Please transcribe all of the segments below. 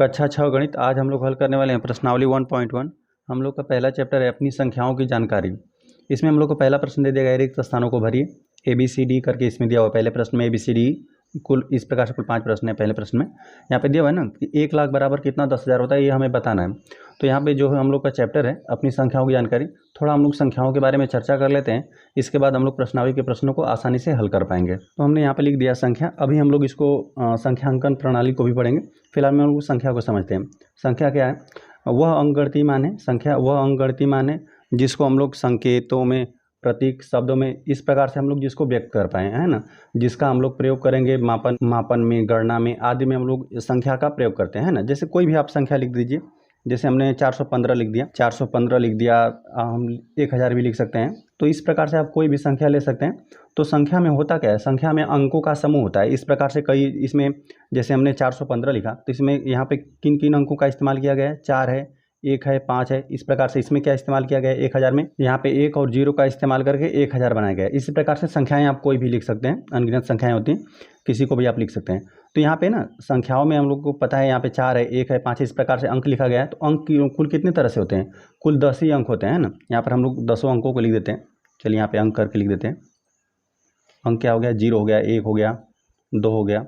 कक्षा 6 गणित। आज हम लोग हल करने वाले हैं प्रश्नावली 1.1। हम लोग का पहला चैप्टर है अपनी संख्याओं की जानकारी। इसमें हम लोग को पहला प्रश्न दे दिया गया रिक्त स्थानों को भरिए। ABCD करके इसमें दिया हुआ है। पहले प्रश्न में ABCD कुल इस प्रकार से कुल 5 प्रश्न है पहले प्रश्न में। यहाँ पे दिया हुआ है ना कि 1 लाख बराबर कितना 10,000 होता है, ये हमें बताना है। तो यहाँ पे जो हम लोग का चैप्टर है अपनी संख्याओं की जानकारी, थोड़ा हम लोग संख्याओं के बारे में चर्चा कर लेते हैं। इसके बाद हम लोग प्रश्नावली के प्रश्नों को आसानी से हल कर पाएंगे। तो हमने यहाँ पे लिख दिया संख्या। अभी हम लोग इसको संख्यांकन प्रणाली को भी पढ़ेंगे। फिलहाल में हम लोग संख्या को समझते हैं। संख्या क्या है? वह अंकगणितीय मान है। संख्या वह अंकगणितीय मान है जिसको हम लोग संकेतों में, प्रतीक, शब्दों में इस प्रकार से हम लोग जिसको व्यक्त कर पाए, है ना, जिसका हम लोग प्रयोग करेंगे मापन में, गणना में आदि में हम लोग संख्या का प्रयोग करते हैं, है ना। जैसे कोई भी आप संख्या लिख दीजिए। जैसे हमने 415 लिख दिया, 415 लिख दिया, हम 1000 भी लिख सकते हैं। तो इस प्रकार से आप कोई भी संख्या ले सकते हैं। तो संख्या में होता क्या है? संख्या में अंकों का समूह होता है। इस प्रकार से कई इसमें, जैसे हमने 415 लिखा तो इसमें यहाँ पे किन किन अंकों का इस्तेमाल किया गया है? 4 है, 1 है, 5 है। इस प्रकार से इसमें क्या इस्तेमाल किया गया है? 1000 में यहाँ पे 1 और 0 का इस्तेमाल करके 1000 बनाया गया है। इसी प्रकार से संख्याएं आप कोई भी लिख सकते हैं। अनगिनत संख्याएं होती हैं, किसी को भी आप लिख सकते हैं। तो यहाँ पे ना संख्याओं में हम लोग को पता है यहाँ पे 4 है, 1 है, 5 है, इस प्रकार से अंक लिखा गया है। तो अंक कुल कितने तरह से होते हैं? कुल 10 ही अंक होते हैं ना। यहाँ पर हम लोग 10 अंकों को लिख देते हैं। चलिए यहाँ पे अंक करके लिख देते हैं। अंक क्या हो गया? 0 हो गया, 1 हो गया, 2 हो गया,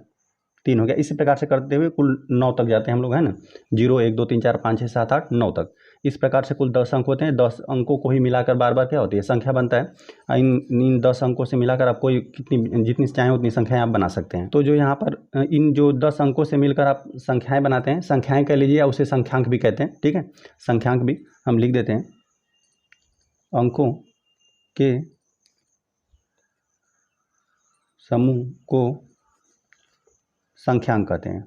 3 हो गया। इसी प्रकार से करते हुए कुल 9 तक जाते हैं हम लोग, है ना। 0, 1, 2, 3, 4, 5, 6, 7, 8, 9 तक। इस प्रकार से कुल 10 अंक होते हैं। 10 अंकों को ही मिलाकर बार बार क्या होती है? संख्या बनता है। इन 10 अंकों से मिलाकर आप कोई कितनी जितनी चाहें उतनी संख्याएं आप बना सकते हैं। तो जो यहाँ पर इन जो 10 अंकों से मिलकर आप संख्याएं बनाते हैं, संख्याएं कह लीजिए या उसे संख्यांक भी कहते हैं, ठीक है। संख्यांक भी हम लिख देते हैं। अंकों के समूह को संख्यांक कहते हैं।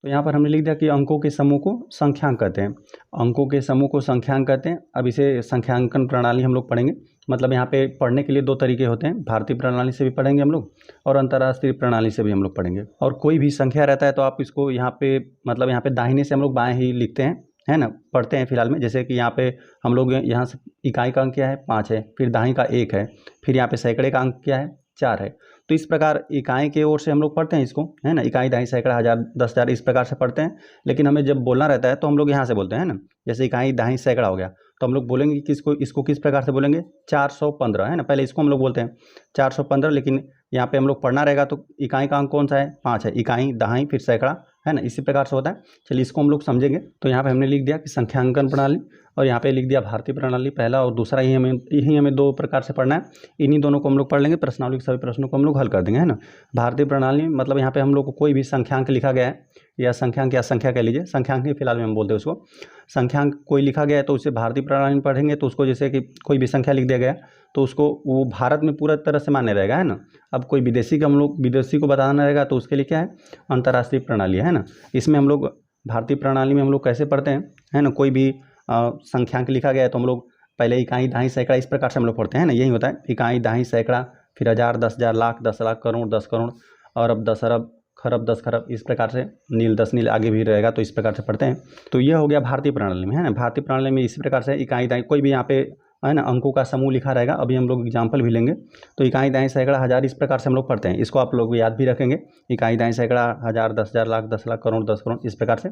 तो यहाँ पर हमने लिख दिया कि अंकों के समूह को संख्यांक कहते हैं। अंकों के समूह को संख्यांक कहते हैं। अब इसे संख्यांकन प्रणाली हम लोग पढ़ेंगे। मतलब यहाँ पे पढ़ने के लिए 2 तरीके होते हैं। भारतीय प्रणाली से भी पढ़ेंगे हम लोग और अंतर्राष्ट्रीय प्रणाली से भी हम लोग पढ़ेंगे। और कोई भी संख्या रहता है तो आप इसको यहाँ पे, मतलब यहाँ पे दाहिने से हम लोग बाएँ ही लिखते हैं, है ना, पढ़ते हैं फिलहाल में। जैसे कि यहाँ पे हम लोग यहाँ से इकाई का अंक क्या है? 5 है, फिर दाहिने का 1 है, फिर यहाँ पे सैकड़े का अंक क्या है? 4 है। तो इस प्रकार इकाई के ओर से हम लोग पढ़ते हैं इसको, है ना। इकाई, दहाई, सैकड़ा, हज़ार, 10,000 इस प्रकार से पढ़ते हैं। लेकिन हमें जब बोलना रहता है तो हम लोग यहाँ से बोलते हैं, ना। जैसे इकाई, दहाई, सैकड़ा हो गया तो हम लोग बोलेंगे कि इसको किस प्रकार से बोलेंगे? 415, है ना। पहले इसको हम लोग बोलते हैं 415, लेकिन यहाँ पे हम लोग पढ़ना रहेगा तो इकाई का अंक कौन सा है? 5 है। इकाई, दहाई, फिर सैकड़ा, है ना। इसी प्रकार से होता है। चलिए इसको हम लोग समझेंगे। तो यहाँ पे हमने लिख दिया कि संख्यांकन प्रणाली, और यहाँ पे लिख दिया भारतीय प्रणाली, पहला और दूसरा। यही हमें 2 प्रकार से पढ़ना है। इन्हीं दोनों को हम लोग पढ़ लेंगे। प्रश्नावली के सभी प्रश्नों को हम लोग हल कर देंगे, है ना। भारतीय प्रणाली मतलब यहाँ पे हम लोग को कोई भी संख्यांक लिखा गया है, या संख्यांक या संख्या कह लीजिए, संख्यांक ही फिलहाल में हम बोलते हैं उसको। संख्यांक कोई लिखा गया है तो उसे भारतीय प्रणाली में पढ़ेंगे। तो उसको जैसे कि कोई भी संख्या लिख दिया गया तो उसको वो भारत में पूरा तरह से मान्य रहेगा, है ना। अब कोई विदेशी का हम लोग विदेशी को बताना रहेगा तो उसके लिए क्या है? अंतर्राष्ट्रीय प्रणाली, है ना। इसमें हम लोग भारतीय प्रणाली में हम लोग कैसे पढ़ते हैं, है ना। कोई भी संख्यांक लिखा गया है तो हम लोग पहले इकाई, दहाई, सैकड़ा इस प्रकार से हम लोग पढ़ते हैं ना। यही होता है इकाई, दहाई, सैकड़ा, फिर 1000, 10,000, लाख, 10 लाख, करोड़, 10 करोड़, अरब, 10 अरब, खरब, 10 खरब, इस प्रकार से नील, 10 नील, आगे भी रहेगा तो इस प्रकार से पढ़ते हैं। तो ये हो गया भारतीय प्रणाली में, है ना। भारतीय प्रणाली में इसी प्रकार से इकाई, दहाई, कोई भी यहाँ पे, है ना, अंकों का समूह लिखा रहेगा। अभी हम लोग एग्जाम्पल भी लेंगे। तो इकाई, दहाई, सैकड़ा, हज़ार इस प्रकार से हम लोग पढ़ते हैं। इसको आप लोग याद भी रखेंगे। इकाई, दहाई, सैकड़ा, हज़ार, 10,000, लाख, 10 लाख, करोड़, 10 करोड़, इस प्रकार से।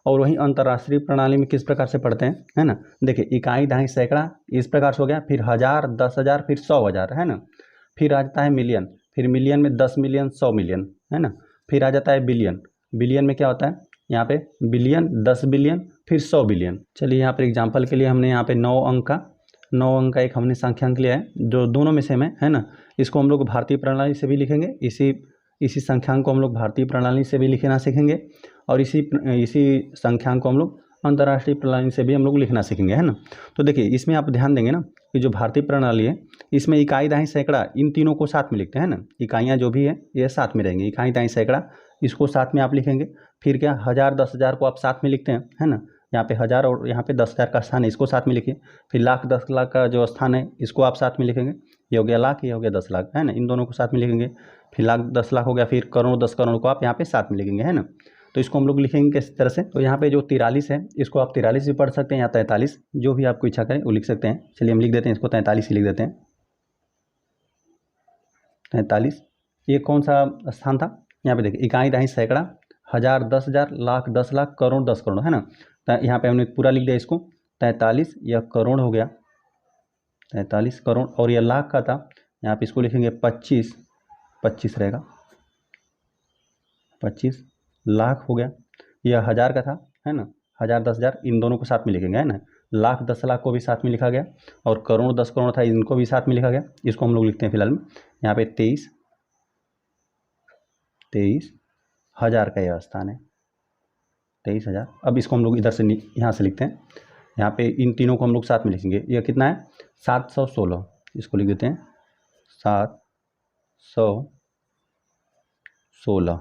और वहीं अंतर्राष्ट्रीय प्रणाली में किस प्रकार से पढ़ते हैं, है ना। देखिए इकाई, दहाई, सैकड़ा इस प्रकार से हो गया, फिर 1000, 10,000, फिर 100,000, है ना। फिर आ जाता है मिलियन, फिर मिलियन में 10 मिलियन, 100 मिलियन, है ना। फिर आ जाता है बिलियन। बिलियन में क्या होता है? यहाँ पे बिलियन, 10 बिलियन, फिर 100 बिलियन। चलिए यहाँ पर एग्जाम्पल के लिए हमने यहाँ पे 9 अंक का एक हमने संख्यांक लिया है जो दोनों में सेम है ना। इसको हम लोग भारतीय प्रणाली से भी लिखेंगे। इसी संख्यांक को हम लोग भारतीय प्रणाली से भी लिखना सीखेंगे, और इसी संख्यांक को हम लोग अंतर्राष्ट्रीय प्रणाली से भी हम लोग लिखना सीखेंगे, है ना। तो देखिए इसमें आप ध्यान देंगे ना कि जो भारतीय प्रणाली है इसमें इकाई, दहाई, सैकड़ा इन तीनों को साथ में लिखते हैं ना। इकाइयाँ जो भी है ये साथ में रहेंगी। इकाई, दहाई, सैकड़ा इसको साथ में आप लिखेंगे। फिर क्या, 1000, 10,000 को आप साथ में लिखते हैं, है ना। यहाँ पे 1000 और यहाँ पे 10,000 का स्थान है, इसको साथ में लिखिए। फिर लाख, 10 लाख का जो स्थान है इसको आप साथ में लिखेंगे। ये हो गया लाख, ये हो गया 10 लाख, है ना। इन दोनों को साथ में लिखेंगे। फिर लाख, 10 लाख हो गया, फिर करोड़, 10 करोड़ को आप यहाँ पे साथ में लिखेंगे, है ना। तो इसको हम लोग लिखेंगे किस तरह से? तो यहाँ पे जो 43 है इसको आप 43 भी पढ़ सकते हैं या 43, जो भी आपको इच्छा करें वो लिख सकते हैं। चलिए हम लिख देते हैं इसको 43 ही लिख देते हैं। 43। ये कौन सा स्थान था? यहाँ पे देखिए इकाई दहाई सैकड़ा, हज़ार, 10,000, लाख, 10 लाख, करोड़, 10 करोड़, है ना। तो यहाँ पे हमने पूरा लिख दिया इसको। 43 यह करोड़ हो गया, 43 करोड़। और यह लाख का था, यहाँ पे इसको लिखेंगे 25, 25 रहेगा, 25 लाख हो गया। यह हज़ार का था, है ना, 1000, 10,000 इन दोनों को साथ में लिखेंगे, है ना। लाख 10 लाख को भी साथ में लिखा गया, और करोड़ 10 करोड़ था, इनको भी साथ में लिखा गया। इसको हम लोग लिखते हैं फिलहाल में यहाँ पे 23, 23,000 का यह स्थान है, 23,000। अब इसको हम लोग इधर से यहाँ से लिखते हैं, यहाँ पे इन तीनों को हम लोग साथ में लिखेंगे। यह कितना है? 716, इसको लिख देते हैं 716।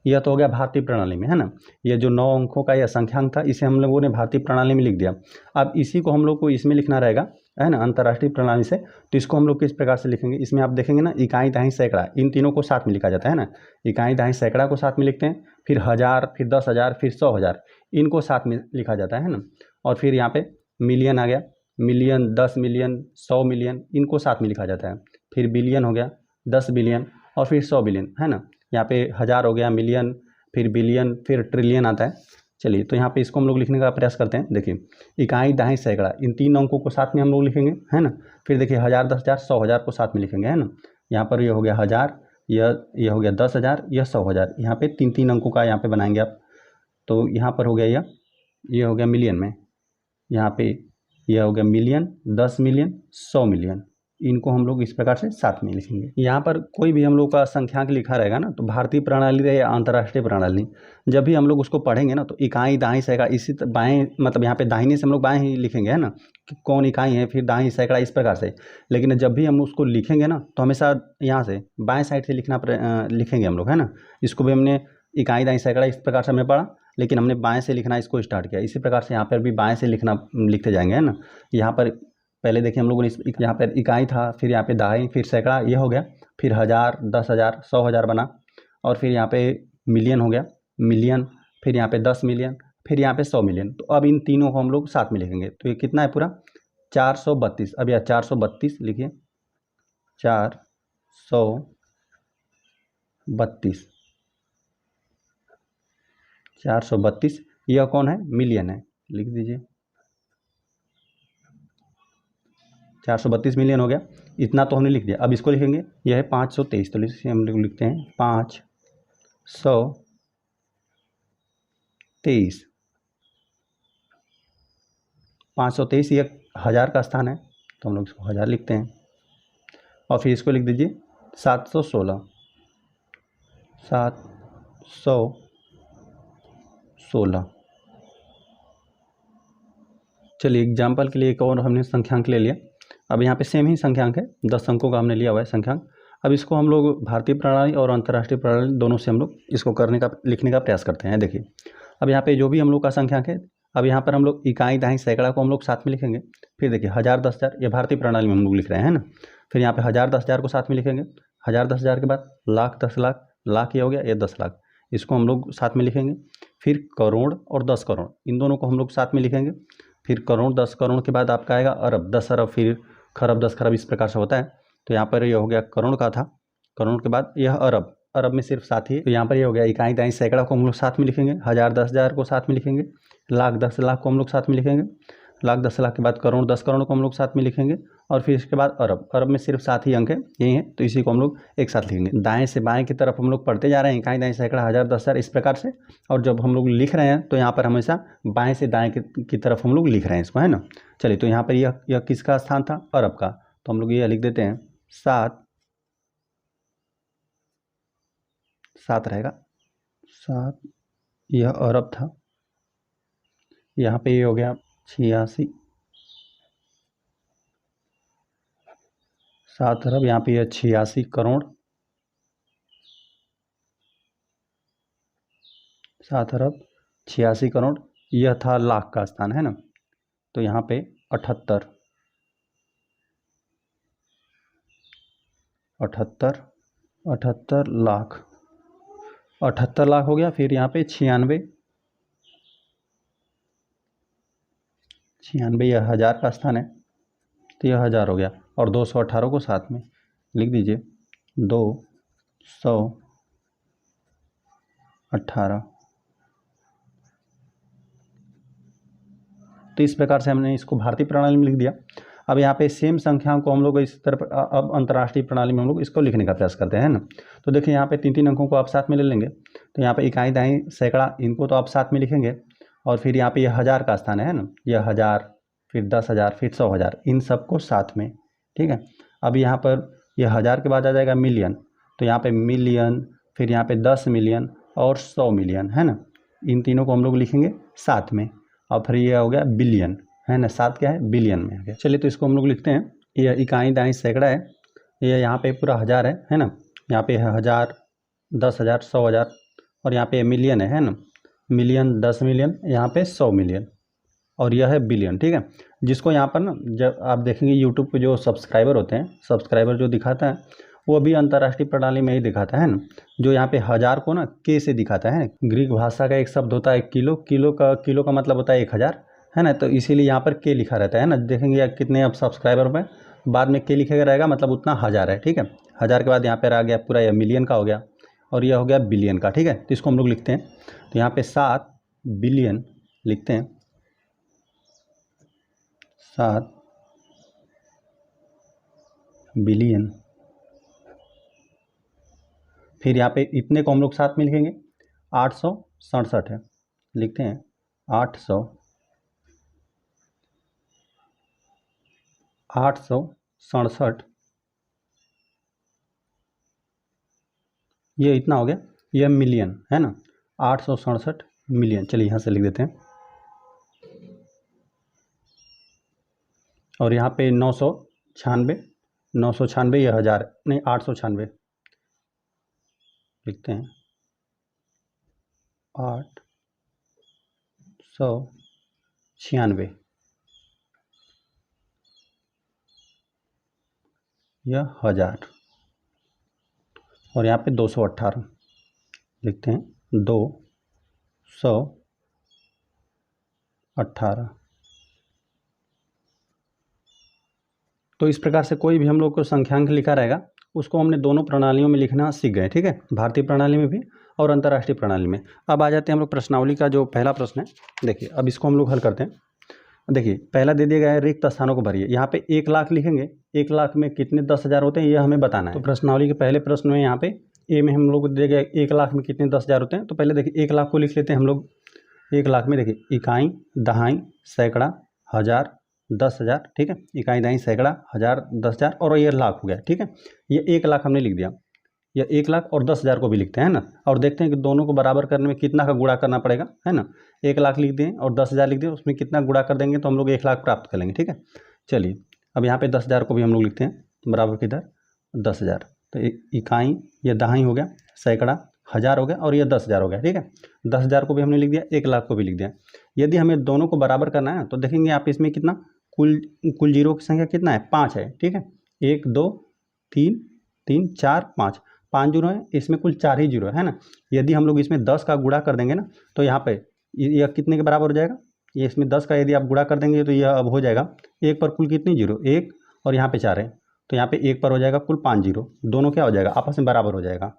यह तो हो गया भारतीय प्रणाली में, है ना। यह जो 9 अंकों का यह संख्यांक था, इसे हम लोगों ने भारतीय प्रणाली में लिख दिया। अब इसी को हम लोग को इसमें लिखना रहेगा, है ना, अंतर्राष्ट्रीय प्रणाली से। तो इसको हम लोग किस प्रकार से लिखेंगे? इसमें आप देखेंगे ना, इकाई दहाई सैकड़ा, इन तीनों को साथ में लिखा जाता है ना। इकाई दहाई सैकड़ा को साथ में लिखते हैं, फिर 1000, फिर 10,000, फिर 100,000, इनको साथ में लिखा जाता है ना। और फिर यहाँ पे मिलियन आ गया, मिलियन, 10 मिलियन, 100 मिलियन, इनको साथ में लिखा जाता है। फिर बिलियन हो गया, 10 बिलियन, और फिर 100 बिलियन, है ना। यहाँ पे 1000 हो गया, मिलियन, फिर बिलियन, फिर ट्रिलियन आता है। चलिए, तो यहाँ पे इसको हम लोग लिखने का प्रयास करते हैं। देखिए इकाई दहाई सैकड़ा, इन 3 अंकों को साथ में हम लोग लिखेंगे, है ना। फिर देखिए 1000, 10,000, 100,000 को साथ में लिखेंगे, है ना। यहाँ पर ये हो गया 1000, यह हो गया 10,000, यह 100,000। यहाँ पे 3 अंकों का यहाँ पे बनाएंगे आप। तो यहाँ पर हो गया यह हो गया मिलियन में, यहाँ पे यह हो गया मिलियन, 10 मिलियन, 100 मिलियन, इनको हम लोग इस प्रकार से साथ में लिखेंगे। यहाँ पर कोई भी हम लोग का संख्यांक लिखा रहेगा ना, तो भारतीय प्रणाली रहे या अंतर्राष्ट्रीय प्रणाली, जब भी हम लोग उसको पढ़ेंगे ना, तो इकाई दहाई सैकड़ा, इसी बाएं, मतलब यहाँ पे दाहिने से हम लोग बाएं ही लिखेंगे, है ना, कि कौन इकाई है, फिर दहाई सैकड़ा, इस प्रकार से। लेकिन जब भी हम उसको लिखेंगे ना, तो हमेशा यहाँ से बाएँ साइड से लिखेंगे हम लोग, है ना। इसको भी हमने इकाई दहाई सैकड़ा इस प्रकार से हमने पढ़ा, लेकिन हमने बाएं से लिखना इसको स्टार्ट किया। इसी प्रकार से यहाँ पर भी बाएं से लिखते जाएंगे, है ना। यहाँ पर पहले देखिए हम लोगों ने यहाँ पर इकाई था, फिर यहाँ पे दहाई, फिर सैकड़ा, ये हो गया, फिर 1000, 10,000, 100,000 बना, और फिर यहाँ पे मिलियन हो गया, मिलियन, फिर यहाँ पे 10 मिलियन, फिर यहाँ पे 100 मिलियन। तो अब इन तीनों को हम लोग साथ में लिखेंगे। तो ये कितना है पूरा? 432। अब यह 432 लिखिए, 432, 432। यह कौन है? मिलियन है, लिख दीजिए 432 मिलियन हो गया। इतना तो हमने लिख दिया। अब इसको लिखेंगे, यह है 523, तो इसे हम लोग लिखते हैं 523, 523। यह 1000 का स्थान है, तो हम लोग इसको 1000 लिखते हैं। और फिर इसको लिख दीजिए 716, 716। चलिए एग्जाम्पल के लिए एक और हमने संख्यांक ले लिया। अब यहाँ पे सेम ही संख्यांक है, 10 अंकों का हमने लिया हुआ है संख्यांक। अब इसको हम लोग भारतीय प्रणाली और अंतर्राष्ट्रीय प्रणाली दोनों से हम लोग इसको लिखने का प्रयास करते हैं। देखिए अब यहाँ पे जो भी हम लोग का संख्यांक है, अब यहाँ पर हम लोग इकाई दहाई सैकड़ा को हम लोग साथ में लिखेंगे। फिर देखिए 1000, 10,000, ये भारतीय प्रणाली में हम लोग लिख रहे हैं ना। फिर यहाँ पे 1000, 10,000 को साथ में लिखेंगे। 1000, 10,000 के बाद लाख, 10 लाख, लाख ये हो गया, ये 10 लाख, इसको हम लोग साथ में लिखेंगे। फिर करोड़ और 10 करोड़, इन दोनों को हम लोग साथ में लिखेंगे। फिर करोड़, 10 करोड़ के बाद आपका आएगा अरब, 10 अरब, फिर खरब, 10 खरब, इस प्रकार से होता है। तो यहाँ पर ये हो गया करोड़ का था, करोड़ के बाद यह अरब, अरब में सिर्फ साथ ही। तो यहाँ पर ये हो गया इकाई दहाई सैकड़ा को हम लोग साथ में लिखेंगे, 1000, 10,000 को साथ में लिखेंगे, लाख, 10 लाख को हम लोग साथ में लिखेंगे, लाख, 10 लाख के बाद करोड़, 10 करोड़ को हम लोग साथ में लिखेंगे, और फिर इसके बाद अरब, अरब में सिर्फ 7 ही अंक है, यही है, तो इसी को हम लोग एक साथ लिखेंगे। दाएं से बाएं की तरफ हम लोग पढ़ते जा रहे हैं, इकाई दहाई सैकड़ा, 1000, 10,000, इस प्रकार से। और जब हम लोग लिख रहे हैं तो यहाँ पर हमेशा बाएं से दाएं की तरफ हम लोग लिख रहे हैं इसको, है ना। चलिए, तो यहाँ पर यह किसका स्थान था? अरब का। तो हम लोग ये लिख देते हैं 7, 7 रहेगा, 7, यह अरब था। यहाँ पे ये हो गया 86, 7 अरब, यहाँ पे यह 86 करोड़, 7 अरब 86 करोड़। यह था लाख का स्थान, है ना। तो यहाँ पे 78, 78, 78 लाख, 78 लाख हो गया। फिर यहाँ पे 96, 96 यह 1000 का स्थान है, तो यह 1000 हो गया, और 218 को साथ में लिख दीजिए 218। तो इस प्रकार से हमने इसको भारतीय प्रणाली में लिख दिया। अब यहाँ पे सेम संख्याओं को हम लोग इस तरफ अब अंतर्राष्ट्रीय प्रणाली में हम लोग इसको लिखने का प्रयास करते हैं ना। तो देखिए यहाँ पे 3 अंकों को आप साथ में ले लेंगे, तो यहाँ पे इकाई, दहाई, सैकड़ा, इनको तो आप साथ में लिखेंगे, और फिर यहाँ पे यह 1000 का स्थान है ना, यह 1000, फिर 10,000, फिर 100,000, इन सबको साथ में, ठीक है। अब यहाँ पर यह 1000 के बाद आ जाएगा मिलियन, तो यहाँ पे मिलियन, फिर यहाँ पे 10 मिलियन और 100 मिलियन, है ना। इन तीनों को हम लोग लिखेंगे साथ में, और फिर ये हो गया बिलियन, है ना। साथ क्या है, बिलियन में आ गया। चलिए तो इसको हम लोग लिखते हैं। यह इकाई, दहाई, सैकड़ा है, ये यहाँ पे पूरा 1000 है ना। यहाँ पे है 1000, 10,000, 100,000, और यहाँ पे मिलियन है ना। मिलियन, 10 मिलियन, यहाँ पे 100 मिलियन, और यह है बिलियन, ठीक है। जिसको यहाँ पर ना, जब आप देखेंगे यूट्यूब पे जो सब्सक्राइबर होते हैं, सब्सक्राइबर जो दिखाता है वो भी अंतर्राष्ट्रीय प्रणाली में ही दिखाता है ना। जो यहाँ पे 1000 को ना के से दिखाता है। ग्रीक भाषा का एक शब्द होता है किलो, किलो का मतलब होता है 1000, है ना। तो इसीलिए यहाँ पर के लिखा रहता है ना। देखेंगे कितने अब सब्सक्राइबर में बाद में के लिखेगा रहेगा, मतलब उतना 1000 है, ठीक है। 1000 के बाद यहाँ पर आ गया पूरा यह मिलियन का हो गया, और यह हो गया बिलियन का, ठीक है। तो इसको हम लोग लिखते हैं, तो यहाँ पे 7 बिलियन लिखते हैं, 7 बिलियन। फिर यहाँ पे इतने को हम लोग साथ में लिखेंगे, 867 है, लिखते हैं 867, ये इतना हो गया, ये मिलियन है ना, 867 मिलियन। चलिए यहाँ से लिख देते हैं, और यहाँ पे 996, ये 1000 नहीं 896 लिखते हैं, 896, यह 1000, और यहाँ पे 218 लिखते हैं, 218। तो इस प्रकार से कोई भी हम लोग को संख्यांक लिखा रहेगा, उसको हमने दोनों प्रणालियों में लिखना सीख गए, ठीक है। भारतीय प्रणाली में भी और अंतर्राष्ट्रीय प्रणाली में। अब आ जाते हैं हम लोग प्रश्नावली का जो पहला प्रश्न है। देखिए अब इसको हम लोग हल करते हैं। देखिए पहला दे दिया गया है, रिक्त स्थानों को भरिए। यहाँ पे 1 लाख लिखेंगे, 1 लाख में कितने 10,000 होते हैं, यह हमें बताना है। तो प्रश्नावली के पहले प्रश्न में यहाँ पे ए में हम लोग दे गए 1 लाख में कितने 10,000 होते हैं। तो पहले देखिए 1 लाख को लिख लेते हैं हम लोग। 1 लाख में देखिए इकाई, दहाई, सैकड़ा, 1000, 10,000, ठीक है। इकाई, दहाई, सैकड़ा, 1000, 10,000, और ये लाख हो गया, ठीक है। ये 1 लाख हमने लिख दिया। यह 1 लाख और 10,000 को भी लिखते हैं ना, और देखते हैं कि दोनों को बराबर करने में कितना का गुणा करना पड़ेगा, है ना। 1 लाख लिख दें और 10,000 लिख दें, उसमें कितना गुणा कर देंगे तो हम लोग 1 लाख प्राप्त कर लेंगे, ठीक है। चलिए अब यहाँ पे 10,000 को भी हम लोग लिखते हैं, बराबर किधर 10,000। तो इकाई, यह दहाई हो गया, सैकड़ा 1000 हो गया, और यह 10,000 हो गया, ठीक है। 10,000 को भी हमने लिख दिया, 1 लाख को भी लिख दिया। यदि हमें दोनों को बराबर करना है तो देखेंगे आप इसमें कितना कुल जीरो की संख्या कितना है, 5 है, ठीक है। 1 2 3 3 4 5, 5 जीरो है, इसमें कुल 4 ही जीरो है ना। यदि हम लोग इसमें 10 का गुणा कर देंगे ना, तो यहाँ पे यह कितने के बराबर हो जाएगा, ये इसमें 10 का यदि आप गुणा कर देंगे तो यह अब हो जाएगा 1 पर कुल कितनी जीरो, 1, और यहाँ पे 4 है, तो यहाँ पे 1 पर हो जाएगा कुल 5 जीरो। दोनों क्या हो जाएगा, आपस में बराबर हो जाएगा,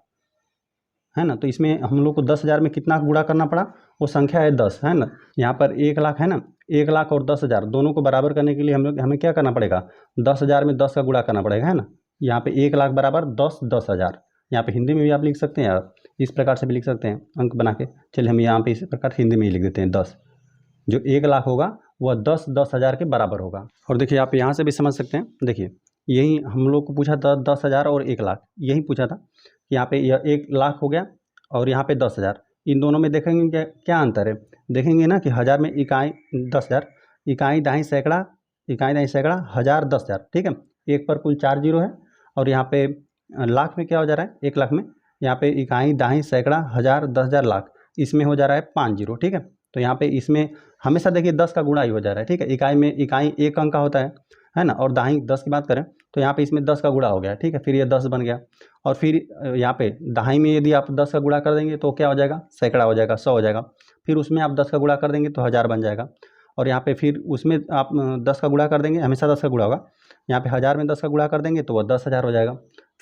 है ना। तो इसमें हम लोग को 10,000 में कितना गुणा करना पड़ा, वो संख्या है 10, है ना। यहाँ पर 1 लाख है ना, 1 लाख और 10,000 दोनों को बराबर करने के लिए हमें क्या करना पड़ेगा, 10,000 में 10 का गुणा करना पड़ेगा, है ना। यहाँ पे 1 लाख बराबर 10, 10,000। यहाँ पे हिंदी में भी आप लिख सकते हैं, आप इस प्रकार से भी लिख सकते हैं अंक बना के। चलिए हम यहाँ पे इस प्रकार हिंदी में ही लिख देते हैं 10। जो 1 लाख होगा वह 10, 10,000 के बराबर होगा। और देखिए आप यहाँ से भी समझ सकते हैं, देखिए यही हम लोग को पूछा था 10,000 और 1 लाख, यही पूछा था। यहाँ पे यह 1 लाख हो गया और यहाँ पे 10,000, इन दोनों में देखेंगे क्या अंतर है। देखेंगे ना कि 1000 में इकाई 10,000, इकाई दहाई सैकड़ा, 1000, 10,000, ठीक है। 1 पर कुल 4 जीरो है, और यहाँ पे लाख में क्या हो जा रहा है, 1 लाख में यहाँ पे इकाई दहाई सैकड़ा 1000, 10,000, लाख, इसमें हो जा रहा है 5 जीरो, ठीक है। तो यहाँ पे इसमें हमेशा देखिए 10 का गुणा ही हो जा रहा है, ठीक है। इकाई में इकाई 1 अंक का होता है ना, और दहाई 10 की बात करें तो यहाँ पे इसमें 10 का गुणा हो गया, ठीक है। फिर ये 10 बन गया, और फिर यहाँ पे दहाई में यदि आप 10 का गुणा कर देंगे तो क्या हो जाएगा, सैकड़ा हो जाएगा, 100 हो जाएगा। फिर उसमें आप 10 का गुणा कर देंगे तो 1000 बन जाएगा। और यहाँ पे फिर उसमें आप 10 का गुणा कर देंगे, हमेशा 10 का गुणा होगा। यहाँ पे 1000 में 10 का गुणा कर देंगे तो वह 10,000 हो जाएगा।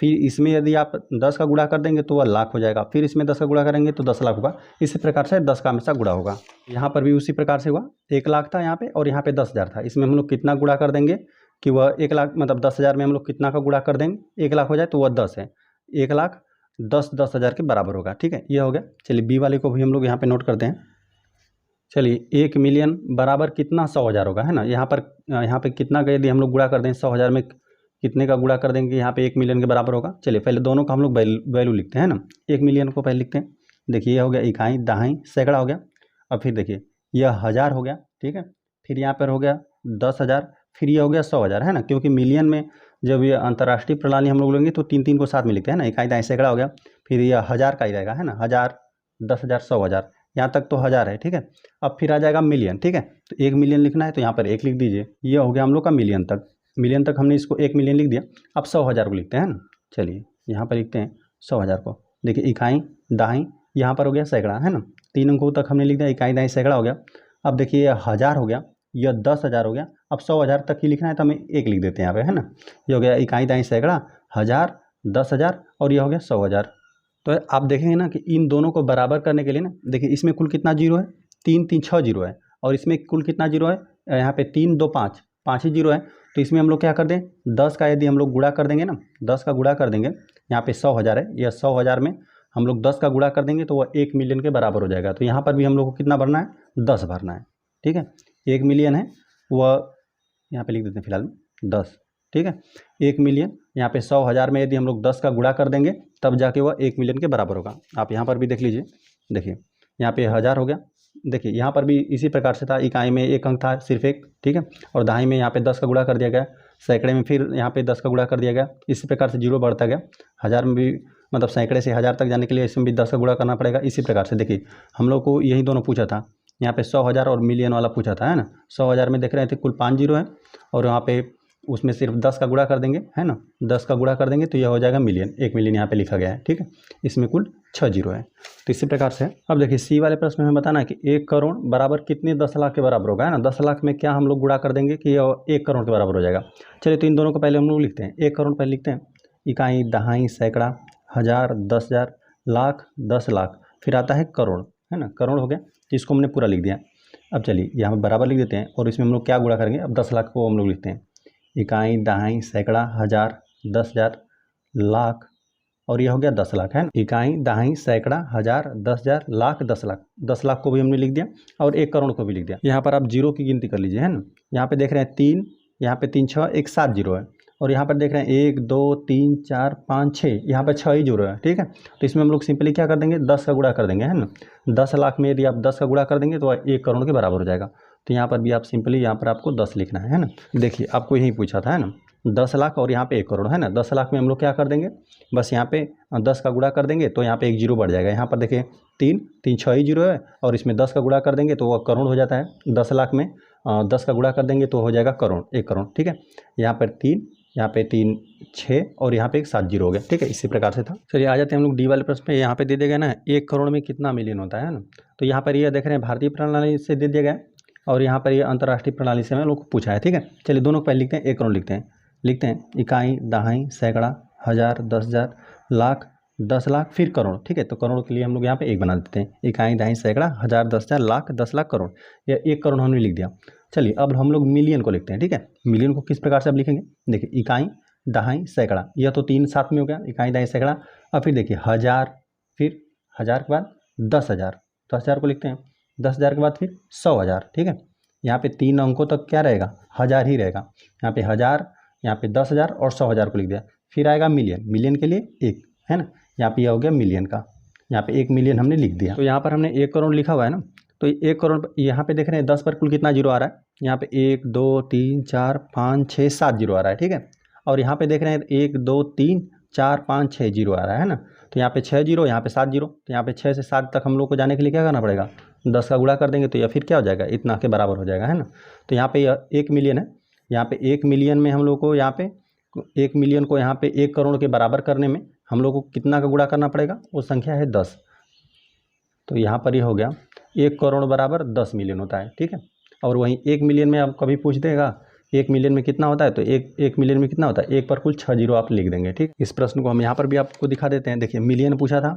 फिर इसमें यदि आप 10 का गुणा कर देंगे तो वह लाख हो जाएगा। फिर इसमें 10 का गुणा करेंगे तो 10 लाख होगा। इसी प्रकार से 10 का हमेशा गुणा होगा। यहाँ पर भी उसी प्रकार से हुआ, 1 लाख था यहाँ पे और यहाँ पे 10,000 था। इसमें हम लोग कितना गुणा कर देंगे कि वह 1 लाख मतलब 10,000 में हम लोग कितना का गुणा कर देंगे, 1 लाख हो जाए तो वह 10 है। 1 लाख 10,000 के बराबर होगा। ठीक है, यह हो गया। चलिए बी वाले को भी हम लोग यहाँ पे नोट करते हैं। चलिए 1 मिलियन बराबर कितना 100,000 होगा, है ना। यहाँ पे कितना का यदि हम लोग गुणा कर दें 100,000 में कितने का गुणा कर देंगे, यहाँ पे 1 मिलियन के बराबर होगा। चलिए पहले दोनों का हम लोग वैल्यू लिखते हैं ना। 1 मिलियन को पहले लिखते हैं। देखिए यह हो गया इकाई, दहाई, सैकड़ा हो गया। अब फिर देखिए यह 1000 हो गया, ठीक है। फिर यहाँ पर हो गया 10,000, फिर यह हो गया 100,000, है ना। क्योंकि मिलियन में जब ये अंतर्राष्ट्रीय प्रणाली हम लोग लेंगे तो 3 को साथ में लिखते हैं ना। इकाई, दहाई, सैकड़ा हो गया। फिर यह 1000 का ही रहेगा, है ना। 1000, 10,000, 100,000, यहाँ तक तो 1000 है, ठीक है। अब फिर आ जाएगा मिलियन, ठीक है। तो 1 मिलियन लिखना है तो यहाँ पर 1 लिख दीजिए। यह हो गया हम लोग का मिलियन तक हमने इसको 1 मिलियन लिख दिया। अब 100,000 को लिखते हैं ना। चलिए यहाँ पर लिखते हैं 100,000 को। देखिए इकाई, दहाई, यहाँ पर हो गया सैकड़ा, है ना। 3 अंकों तक हमने लिख दिया, इकाई, दहाई, सैकड़ा हो गया। अब देखिए यह 1000 हो गया, यह 10,000 हो गया। अब 100,000 तक ही लिखना है तो हमें 1 लिख देते हैं यहाँ पे, है ना। ये हो गया इकाई, दहाई, सैकड़ा, 1000, 10,000 और यह हो गया 100,000। तो आप देखेंगे ना कि इन दोनों को बराबर करने के लिए ना, देखिए इसमें कुल कितना जीरो है, 3 3 6 जीरो है। और इसमें कुल कितना जीरो है, यहाँ पे 3 2 5 5 ही जीरो है। तो इसमें हम लोग क्या कर दें, 10 का यदि हम लोग गुणा कर देंगे ना, 10 का गुणा कर देंगे, यहाँ पे 100,000 है, यह 100,000 में हम लोग 10 का गुणा कर देंगे तो वह 1 मिलियन के बराबर हो जाएगा। तो यहाँ पर भी हम लोग को कितना भरना है, 10 भरना है, ठीक है। 1 मिलियन है, वह यहाँ पे लिख देते हैं फिलहाल 10, ठीक है। 1 मिलियन, यहाँ पे 100,000 में यदि हम लोग 10 का गुणा कर देंगे तब जाके वह 1 मिलियन के बराबर होगा। आप यहाँ पर भी देख लीजिए, देखिए यहाँ पे 1000 हो गया। देखिए यहाँ पर भी इसी प्रकार से था, इकाई में 1 अंक था सिर्फ 1, ठीक है। और दहाई में यहाँ पे 10 का गुणा कर दिया गया, सैकड़े में फिर यहाँ पे 10 का गुणा कर दिया गया। इसी प्रकार से जीरो बढ़ता गया। 1000 में भी मतलब सैकड़े से 1000 तक जाने के लिए इसमें भी 10 का गुणा करना पड़ेगा। इसी प्रकार से देखिए हम लोग को यही दोनों पूछा था, यहाँ पे 100,000 और मिलियन वाला पूछा था, है ना। 100,000 में देख रहे थे कुल 5 जीरो है और यहाँ पे उसमें सिर्फ 10 का गुणा कर देंगे, है ना। 10 का गुणा कर देंगे तो यह हो जाएगा मिलियन। 1 मिलियन यहाँ पे लिखा गया है, ठीक है। इसमें कुल 6 जीरो है। तो इसी प्रकार से अब देखिए सी वाले प्रश्न में बताना कि 1 करोड़ बराबर कितने 10 लाख के बराबर होगा, है ना। 10 लाख में क्या हम लोग गुणा कर देंगे कि यह 1 करोड़ के बराबर हो जाएगा। चलिए तो इन दोनों को पहले हम लोग लिखते हैं। 1 करोड़ पहले लिखते हैं, इकाई, दहाई, सैकड़ा, 1000, 10,000, लाख, 10 लाख, फिर आता है करोड़, है ना। करोड़ हो गया, इसको हमने पूरा लिख दिया। अब चलिए यहाँ पर बराबर लिख देते हैं और इसमें हम लोग क्या गुणा करेंगे, अब 10 लाख को हम लोग लिखते हैं, इकाई, दहाई, सैकड़ा, 1000, 10,000, लाख और यह हो गया 10 लाख, है ना। इकाई, दहाई, सैकड़ा, 1000, 10,000, लाख, 10 लाख। 10 लाख को भी हमने लिख दिया और 1 करोड़ को भी लिख दिया। यहाँ पर आप जीरो की गिनती कर लीजिए, है ना। यहाँ पे देख रहे हैं 3, यहाँ पे 3 6 1 7 जीरो है और यहाँ पर देख रहे हैं 1 2 3 4 5 6, यहाँ पर 6 ही जीरो है, ठीक है। तो इसमें हम लोग सिंपली क्या कर देंगे, 10 का गुणा कर देंगे, है ना। 10 लाख में यदि आप 10 का गुणा कर देंगे तो 1 करोड़ के बराबर हो जाएगा। तो यहाँ पर भी आप सिंपली यहाँ पर आपको 10 लिखना है ना। देखिए आपको यही पूछा था, है ना। 10 लाख और यहाँ पे 1 करोड़, है ना। 10 लाख में हम लोग क्या कर देंगे, बस यहाँ पे 10 का गुणा कर देंगे तो यहाँ पे 1 जीरो बढ़ जाएगा। यहाँ पर देखिए 3 3 6 ही जीरो है और इसमें 10 का गुणा कर देंगे तो वह करोड़ हो जाता है। 10 लाख में 10 का गुणा कर देंगे तो हो जाएगा करोड़, 1 करोड़, ठीक है। यहाँ पर 3, यहाँ पे 3 6 और यहाँ पे 7 जीरो हो गया, ठीक है। इसी प्रकार से था। चलिए आ जाते हैं हम लोग डी वाले प्रश्न पे। यहाँ पे दे दिया गया ना 1 करोड़ में कितना मिलियन होता है ना। तो यहाँ पर ये देख रहे हैं भारतीय प्रणाली से दे दिया गया और यहाँ पर ये अंतर्राष्ट्रीय प्रणाली से हमें लोग को पूछा है, ठीक है। चलिए दोनों को पहले लिखते हैं, 1 करोड़ लिखते हैं इकाई, दहाई, सैकड़ा, 1000, 10,000, लाख, 10 लाख, फिर करोड़, ठीक है। तो करोड़ के लिए हम लोग यहाँ पे 1 बना देते हैं, इकाई, दहाई, सैकड़ा, 1000, 10,000, लाख, 10 लाख, करोड़। यह 1 करोड़ हमने लिख दिया। चलिए अब हम लोग मिलियन को लिखते हैं, ठीक है। मिलियन को किस प्रकार से अब लिखेंगे, देखिए इकाई, दहाई, सैकड़ा, यह तो 3 साथ में हो गया, इकाई, दहाई, सैकड़ा। अब फिर देखिए 1000, फिर 1000 के बाद 10,000, 10,000 को लिखते हैं। 10,000 के बाद फिर 100,000, ठीक है। यहाँ पे 3 अंकों तक क्या रहेगा, 1000 ही रहेगा। यहाँ पे 1000, यहाँ पे 10,000 और 100,000 को लिख दिया। फिर आएगा मिलियन, मिलियन के लिए 1, है ना। यहाँ पे यह हो गया मिलियन का, यहाँ पे 1 मिलियन हमने लिख दिया। तो यहाँ पर हमने 1 करोड़ लिखा हुआ है ना। तो 1 करोड़ यहाँ पे देख रहे हैं 10 पर कुल कितना जीरो आ रहा है, यहाँ पे 1 2 3 4 5 6 7 जीरो आ रहा है, ठीक है। और यहाँ पे देख रहे हैं 1 2 3 4 5 6 जीरो आ रहा है ना। तो यहाँ पे 6 जीरो, यहाँ पे 7 जीरो। तो यहाँ पे 6 से 7 तक हम लोग को जाने के लिए क्या करना पड़ेगा, 10 का गुणा कर देंगे तो यह फिर क्या हो जाएगा, इतना के बराबर हो जाएगा, है ना। तो यहाँ पे यह 1 मिलियन है। यहाँ पे 1 मिलियन में हम लोग को यहाँ पे 1 मिलियन को यहाँ पे 1 करोड़ के बराबर करने में हम लोग को कितना का गुणा करना पड़ेगा, वो संख्या है 10। तो यहाँ पर ये हो गया 1 करोड़ बराबर 10 मिलियन होता है, ठीक है। और वहीं 1 मिलियन में आप कभी पूछ देगा 1 मिलियन में कितना होता है, तो 1 मिलियन में कितना होता है, 1 पर कुल 6 जीरो आप लिख देंगे। ठीक, इस प्रश्न को हम यहाँ पर भी आपको दिखा देते हैं। देखिए मिलियन पूछा था,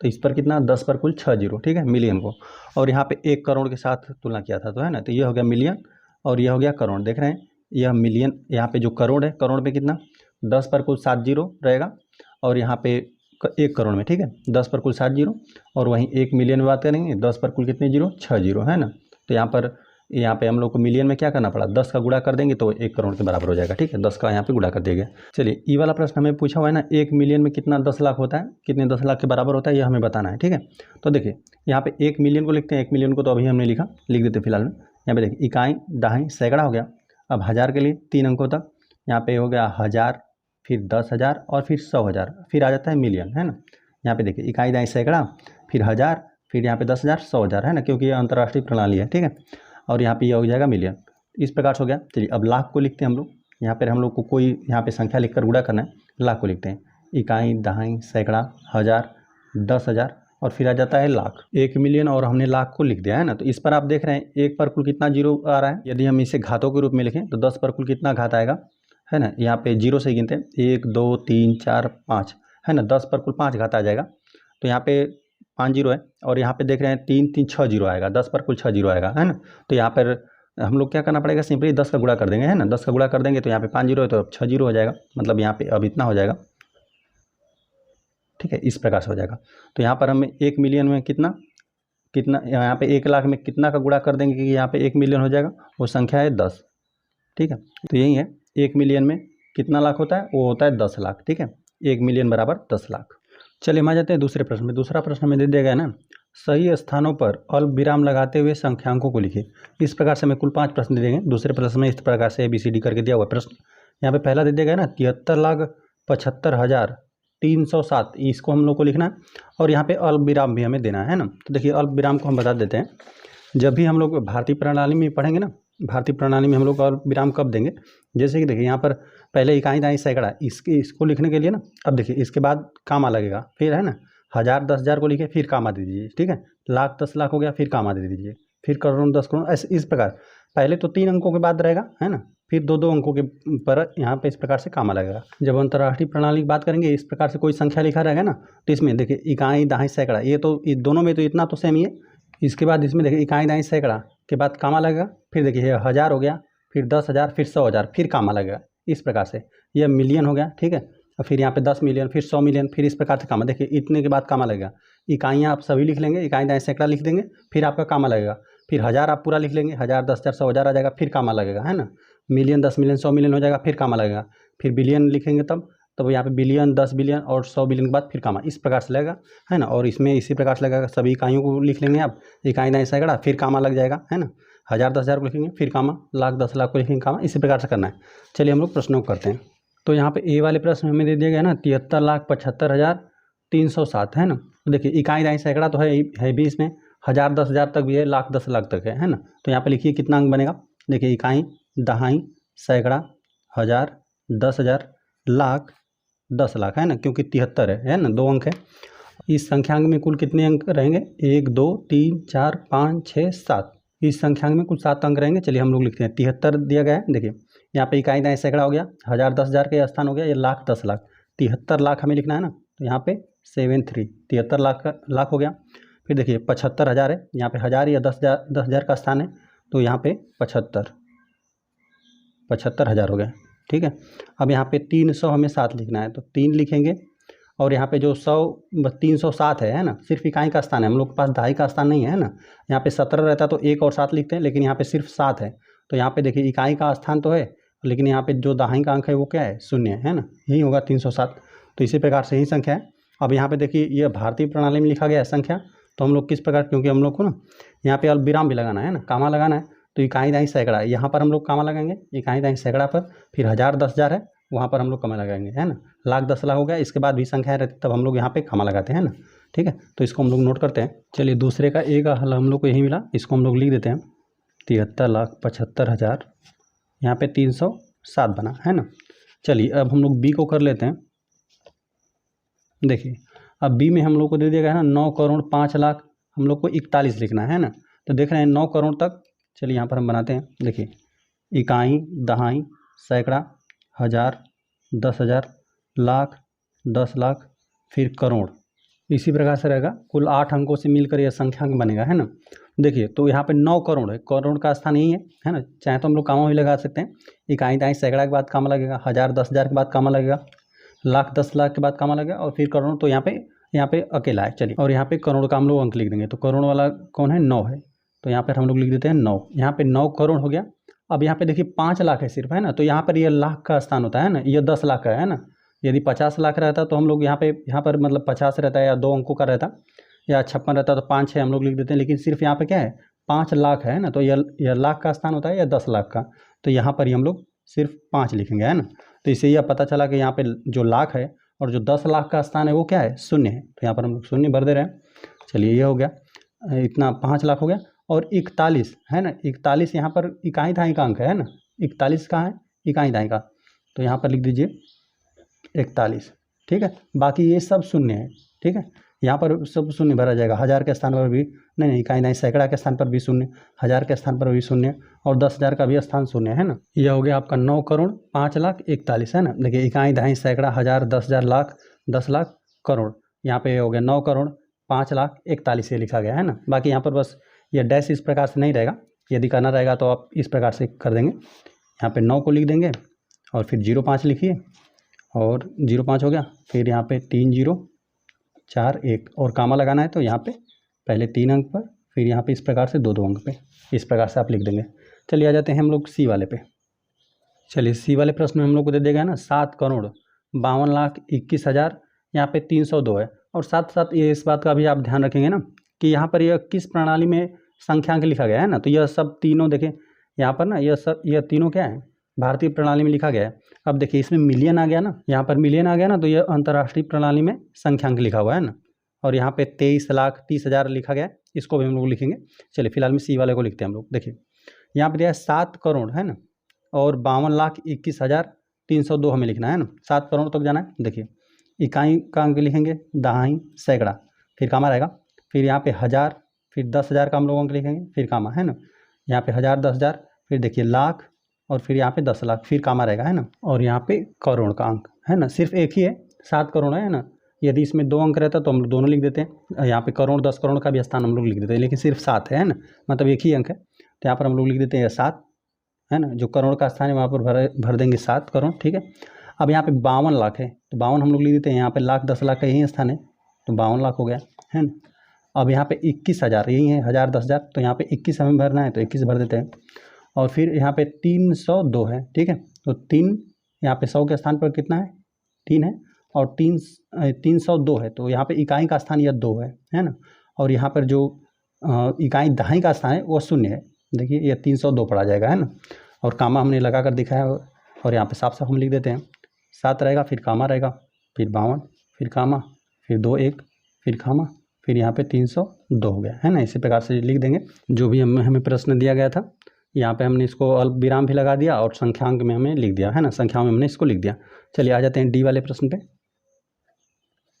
तो इस पर कितना 10 पर कुल 6 जीरो, ठीक है, मिलियन को। और यहाँ पे 1 करोड़ के साथ तुलना किया था, तो है ना, तो ये हो गया मिलियन और यह हो गया करोड़। देख रहे हैं, यह मिलियन, यहाँ पे जो करोड़ है, करोड़ पे कितना 10 पर कुल 7 जीरो रहेगा, और यहाँ पे 1 करोड़ में, ठीक है, 10 पर कुल 7 जीरो। और वहीं 1 मिलियन में बात करेंगे, 10 पर कुल कितने जीरो, 6 जीरो, है ना। तो यहाँ पे हम लोग को मिलियन में क्या करना पड़ा, 10 का गुणा कर देंगे तो 1 करोड़ के बराबर हो जाएगा। ठीक है, 10 का यहाँ पे गुणा कर दिया गया। चलिए, ये वाला प्रश्न हमें पूछा हुआ है ना, 1 मिलियन में कितना 10 लाख होता है, कितने 10 लाख के बराबर होता है, ये हमें बताना है। ठीक है, तो देखिए यहाँ पे 1 मिलियन को लिखते हैं, 1 मिलियन को तो अभी हमने लिख देते फिलहाल में। यहाँ पे देखिए इकाई, दहाई, सैकड़ा हो गया। अब हज़ार के लिए 3 अंकों तक, यहाँ पे हो गया 1000, फिर 10,000 और फिर 100,000, फिर आ जाता है मिलियन, है ना। यहाँ पे देखिए इकाई, दहाई, सैकड़ा, फिर 1000, फिर यहाँ पे 10,000, 100,000, है ना, क्योंकि ये अंतर्राष्ट्रीय प्रणाली है। ठीक है, और यहाँ पे ये हो जाएगा मिलियन। इस प्रकार से हो गया। चलिए अब लाख को लिखते हैं हम लोग। यहाँ पर हम लोग को कोई यहाँ पे संख्या लिखकर गुणा करना है, लाख को लिखते हैं। इकाई, दहाई, सैकड़ा, 1000, 10,000 और फिर आ जाता है लाख। 1 मिलियन और हमने लाख को लिख दिया, है ना। तो इस पर आप देख रहे हैं 1 पर कुल कितना जीरो आ रहा है। यदि हम इसे घातों के रूप में लिखें तो 10 पर कुल कितना घात आएगा, है ना। यहाँ पे जीरो से गिनते हैं, 1 2 3 4 5, है ना। 10 पर कुल 5 घात आ जाएगा, तो यहाँ पे 5 जीरो है। और यहाँ पे देख रहे हैं 3 3 6 जीरो आएगा, 10 पर कुल 6 जीरो आएगा, है ना। तो यहाँ पर हम लोग क्या करना पड़ेगा, सिंपली 10 का गुणा कर देंगे, है ना। 10 का गुणा कर देंगे तो यहाँ पे 5 जीरो है, तो अब 6 जीरो हो जाएगा, मतलब यहाँ पे अब इतना हो जाएगा। ठीक है, इस प्रकार से हो जाएगा। तो यहाँ पर हमें 1 मिलियन में कितना यहाँ पे 1 लाख में कितना का गुणा कर देंगे कि यहाँ पे 1 मिलियन हो जाएगा, वो संख्या है 10। ठीक है, तो यही है, 1 मिलियन में कितना लाख होता है, वो होता है 10 लाख। ठीक है, 1 मिलियन बराबर 10 लाख। चलिए हम आ जाते हैं दूसरे प्रश्न में। दूसरा प्रश्न हमें दे दिया गया ना, सही स्थानों पर अल्प विराम लगाते हुए संख्यांकों को लिखिए। इस प्रकार से हमें कुल 5 प्रश्न दे देंगे। दूसरे प्रश्न में इस प्रकार से ABCD करके दिया हुआ प्रश्न। यहाँ पे पहला दे दिया गया ना, 73,75,307, इसको हम लोग को लिखना है, और यहाँ पे अल्प विराम भी हमें देना है ना। तो देखिए अल्प विराम को हम बता देते हैं। जब भी हम लोग भारतीय प्रणाली में पढ़ेंगे ना, भारतीय प्रणाली में हम लोग अल्प विराम कब देंगे, जैसे कि देखिए यहाँ पर पहले इकाई, दहाई, सैकड़ा, इसको लिखने के लिए ना, अब देखिए इसके बाद कामा लगेगा, फिर है ना 1000, 10,000 को लिखे, फिर कामा दे दीजिए। ठीक है, लाख, 10 लाख हो गया, फिर कामा दे दीजिए, फिर करोड़, 10 करोड़, ऐसे इस प्रकार। पहले तो 3 अंकों के बाद रहेगा, है ना, फिर 2 अंकों के पर यहाँ पे इस प्रकार से कामा लगेगा। जब अंतर्राष्ट्रीय प्रणाली की बात करेंगे, इस प्रकार से कोई संख्या लिखा रहेगा ना, तो इसमें देखिए इकाई, दहाई, सैकड़ा, ये तो दोनों में तो इतना तो सेम ही है। इसके बाद इसमें देखिए इकाई, दहाई, सैकड़ा के बाद कामा लगेगा, फिर देखिए 1000 हो गया, फिर 10,000, फिर 100,000, फिर कामा लगेगा। इस प्रकार से यह मिलियन हो गया। ठीक है, और फिर यहाँ पे 10 मिलियन, फिर 100 मिलियन, फिर इस प्रकार से कामा। देखिए इतने के बाद कामा लगेगा। इकाइयाँ आप सभी लिख लेंगे, इकाई, दहाई, सैकड़ा लिख देंगे, फिर आपका कामा लगेगा। फिर 1000 आप पूरा लिख लेंगे, 1000, 10,000, 100,000 आ जाएगा, फिर कामा लगेगा, है ना। मिलियन, 10 मिलियन, 100 मिलियन हो जाएगा, फिर कामा लगेगा। फिर बिलियन लिखेंगे तब यहाँ पे बिलियन, 10 बिलियन और 100 बिलियन के बाद फिर कामा, इस प्रकार से लगेगा, है ना। और इसमें इसी प्रकार से लगेगा, सभी इकाइयों को लिख लेंगे आप, इकाई, दहाई, सैकड़ा, फिर कामा लग जाएगा, है ना। 1000, 10,000 को लिखेंगे, फिर कामा, लाख, 10 लाख को लिखेंगे, कामा, इसी प्रकार से करना है। चलिए हम लोग प्रश्नों को करते हैं। तो यहाँ पे ए वाले प्रश्न में हमें दे दिया गया ना, 73,75,307, है ना। तो देखिए इकाई, दहाई, सैकड़ा तो है भी इसमें, 1000, 10,000 तक भी है, लाख, 10 लाख तक है ना। तो यहाँ पे लिखिए कितना अंक बनेगा। देखिए इकाई, दहाई, सैकड़ा, 1000, 10,000, लाख, 10 लाख, है ना, क्योंकि 73 है ना, 2 अंक है। इस संख्यांक में कुल कितने अंक रहेंगे, 1 2 3 4 5 6 7। इस संख्यांक में कुल 7 अंक रहेंगे। चलिए हम लोग लिखते हैं, 73 दिया गया है। देखिए यहाँ पे इकाई, दहाई, सैकड़ा हो गया, 1000, 10,000 के स्थान हो गया, ये लाख, 10 लाख, 73 लाख हमें लिखना है ना। तो यहाँ पे 73, 73 लाख हो गया। फिर देखिए 75,000 है, यहाँ पे 1000 या 10,000 का स्थान है, तो यहाँ पे 75,000 हो गया। ठीक है, अब यहाँ पे 300 हमें 7 लिखना है, तो 3 लिखेंगे। और यहाँ पे जो 307 है ना, सिर्फ इकाई का स्थान है, हम लोग के पास दहाई का स्थान नहीं है ना। यहाँ पे 17 रहता तो 1 और 7 लिखते हैं, लेकिन यहाँ पे सिर्फ 7 है। तो यहाँ पे देखिए इकाई का स्थान तो है, लेकिन यहाँ पे जो दहाई का अंक है वो क्या है, 0 है ना, यही होगा 307। तो इसी प्रकार से ही संख्या है। अब यहाँ पे देखिए ये भारतीय प्रणाली में लिखा गया है संख्या, तो हम लोग किस प्रकार, क्योंकि हम लोग को ना यहाँ पे अल्पविराम भी लगाना है ना, कामा लगाना है, तो इकाई, दहाई, सैकड़ा, यहाँ पर हम लोग कामा लगाएंगे, इकाई, दहाई, सैकड़ा पर। फिर 1000, 10,000 है, वहाँ पर हम लोग कामा लगाएंगे, है ना। लाख, 10 लाख हो गया, इसके बाद भी संख्या रहती तब हम लोग यहाँ पे कामा लगाते हैं ना। ठीक है, तो इसको हम लोग नोट करते हैं। चलिए दूसरे का ए का हल हम लोग को यही मिला, इसको हम लोग लिख देते हैं, 73,75,000, यहाँ पे 307 बना, है ना। चलिए अब हम लोग बी को कर लेते हैं। देखिए अब बी में हम लोग को दे दिया गया है ना, 9 करोड़ 5 लाख, हम लोग को 41 लिखना है ना। तो देख रहे हैं 9 करोड़ तक चलिए यहाँ पर हम बनाते हैं। देखिए इकाई, दहाई, सैकड़ा, हज़ार, 10,000, लाख, 10 लाख, फिर करोड़। इसी प्रकार से रहेगा। कुल 8 अंकों से मिलकर यह संख्यांक बनेगा, है ना। देखिए तो यहाँ पे 9 करोड़ है, करोड़ का स्थान यही है ना। चाहे तो हम लोग कामा भी लगा सकते हैं। इकाई, दहाई, सैकड़ा के बाद कामा लगेगा, हज़ार, 10,000 के बाद कामा लगेगा, लाख, 10 लाख के बाद कामा लगेगा, और फिर करोड़ तो यहाँ पे अकेला है। चलिए, और यहाँ पे करोड़ का हम लोग अंक लिख देंगे। तो करोड़ वाला कौन है? 9 है। तो यहाँ पर हम लोग लिख देते हैं 9। यहाँ पे 9 करोड़ हो गया। अब यहाँ पे देखिए 5 लाख है सिर्फ, है ना। तो यहाँ पर ये लाख का स्थान होता है ना, ये 10 लाख का है ना। यदि 50 लाख रहता तो हम लोग यहाँ पर मतलब 50 रहता है या 2 अंकों का रहता, या 56 रहता तो 5 6 हम लोग लिख देते हैं। लेकिन सिर्फ यहाँ पे क्या है? 5 लाख है ना। तो यह लाख का स्थान होता है या 10 लाख का। तो यहाँ पर ही हम लोग सिर्फ 5 लिखेंगे, है ना। तो इससे यह पता चला कि यहाँ पे जो लाख है और जो 10 लाख का स्थान है वो क्या है? शून्य है। तो यहाँ पर हम लोग शून्य भर दे रहे हैं। चलिए ये हो गया, इतना 5 लाख हो गया। और 41 है ना, 41 यहाँ पर इकाई दहाई का अंक है ना। 41 कहाँ है? इकाई दहाई का। तो यहाँ पर लिख दीजिए 41, ठीक है। बाकी ये सब शून्य है, ठीक है। यहाँ पर सब शून्य भरा जाएगा। हज़ार के स्थान पर भी नहीं, इकाई दहाई सैकड़ा के स्थान पर भी शून्य, हज़ार के स्थान पर भी शून्य, और 10,000 का भी स्थान शून्य, है ना। यह हो गया आपका 9 करोड़ 5 लाख 41, है ना। देखिए इकाई दहाई सैकड़ा, हज़ार, 10,000, लाख, 10 लाख, करोड़। यहाँ पे हो गया 9 करोड़ 5 लाख 41 ये लिखा गया, है ना। बाकी यहाँ पर बस ये डैश इस प्रकार से नहीं रहेगा। यदि करना रहेगा तो आप इस प्रकार से कर देंगे। यहाँ पे 9 को लिख देंगे और फिर 05 लिखिए, और 05 हो गया। फिर यहाँ पे 3 0 4 1, और कामा लगाना है तो यहाँ पे पहले 3 अंक पर, फिर यहाँ पे इस प्रकार से 2 अंक पे, इस प्रकार से आप लिख देंगे। चलिए आ जाते हैं हम लोग सी वाले पे। चलिए सी वाले प्रश्न में हम लोग को दे देगा ना 7 करोड़ 52 लाख 21 हज़ार, यहाँ पे 302 है। और साथ साथ ये इस बात का भी आप ध्यान रखेंगे ना कि यहाँ पर यह किस प्रणाली में संख्यांक लिखा गया है ना। तो यह सब तीनों देखें यहाँ पर ना, यह तीनों क्या है? भारतीय प्रणाली में लिखा गया है। अब देखिए इसमें मिलियन आ गया ना, यहाँ पर मिलियन आ गया ना, तो यह अंतर्राष्ट्रीय प्रणाली में संख्यांक लिखा हुआ है ना। और यहाँ पे 23 लाख 30 हज़ार लिखा गया है, इसको भी हम लोग लिखेंगे। चलिए फिलहाल में सी वाले को लिखते हैं हम लोग। देखिए यहाँ पर दिया है 7 करोड़, है ना, और 52 लाख 21 हज़ार 302 हमें लिखना है ना। 7 करोड़ तक जाना है। देखिए इकाई का अंक लिखेंगे, दहाई, सैकड़ा, फिर कामा रहेगा, फिर यहाँ पे हज़ार, फिर 10,000 का हम लोग अंक लिखेंगे, फिर कामा, है ना। यहाँ पे हज़ार, 10,000, फिर देखिए लाख, और फिर यहाँ पे 10 लाख, फिर कामा रहेगा, है ना। और यहाँ पे करोड़ का अंक, है ना। सिर्फ एक ही है, 7 करोड़ है ना। यदि इसमें 2 अंक रहता तो हम लोग दोनों लिख देते हैं। यहाँ पे करोड़ 10 करोड़ का भी स्थान हम लोग लिख देते हैं, लेकिन सिर्फ 7 है ना, मतलब एक ही अंक है। तो यहाँ पर हम लोग लिख देते हैं 7, है ना। जो करोड़ का स्थान है वहाँ पर भर देंगे 7 करोड़, ठीक है। अब यहाँ पे 52 लाख है, तो 52 हम लोग लिख देते हैं। यहाँ पे लाख 10 लाख का यही स्थान है, तो 52 लाख हो गया, है ना। अब यहाँ पे 21 हज़ार यही है, हज़ार 10,000, तो यहाँ पे 21 हमें भरना है, तो 21 भर देते हैं। और फिर यहाँ पे 302 है, ठीक है। तो 3 यहाँ पे 100 के स्थान पर कितना है? 3 है, और 302 है, तो यहाँ पे इकाई का स्थान यह 2 है ना। और यहाँ पर जो इकाई दहाई का स्थान है वो 0 है। देखिए ये 302 पड़ा जाएगा, है ना। और कामा हमने लगा कर दिखाया, और यहाँ पे साफ साफ हम लिख देते हैं 7 रहेगा, फिर कामा रहेगा, फिर 52, फिर कामा, फिर 2 1, फिर कामा, फिर यहाँ पे 302 हो गया, है ना। इसी प्रकार से लिख देंगे। जो भी हमें प्रश्न दिया गया था, यहाँ पे हमने इसको अल्प विराम भी लगा दिया, और संख्यांक में हमें लिख दिया, है ना। संख्याओं में हमने इसको लिख दिया। चलिए आ जाते हैं डी वाले प्रश्न पे।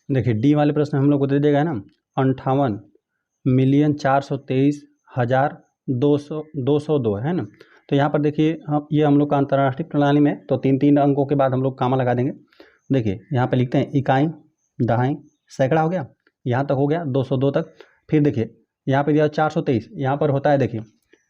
देखिए डी वाले प्रश्न हम लोग को दे देगा, है ना, 58,423,202 है ना। तो यहाँ पर देखिए ये हम लोग का अंतर्राष्ट्रीय प्रणाली में, तो 3 अंकों के बाद हम लोग कामा लगा देंगे। देखिए यहाँ पे लिखते हैं इकाई, दहाई, सैकड़ा हो गया, यहाँ तक हो गया 202 तक। फिर देखिए यहाँ पे दिया 423, यहाँ पर होता है, देखिए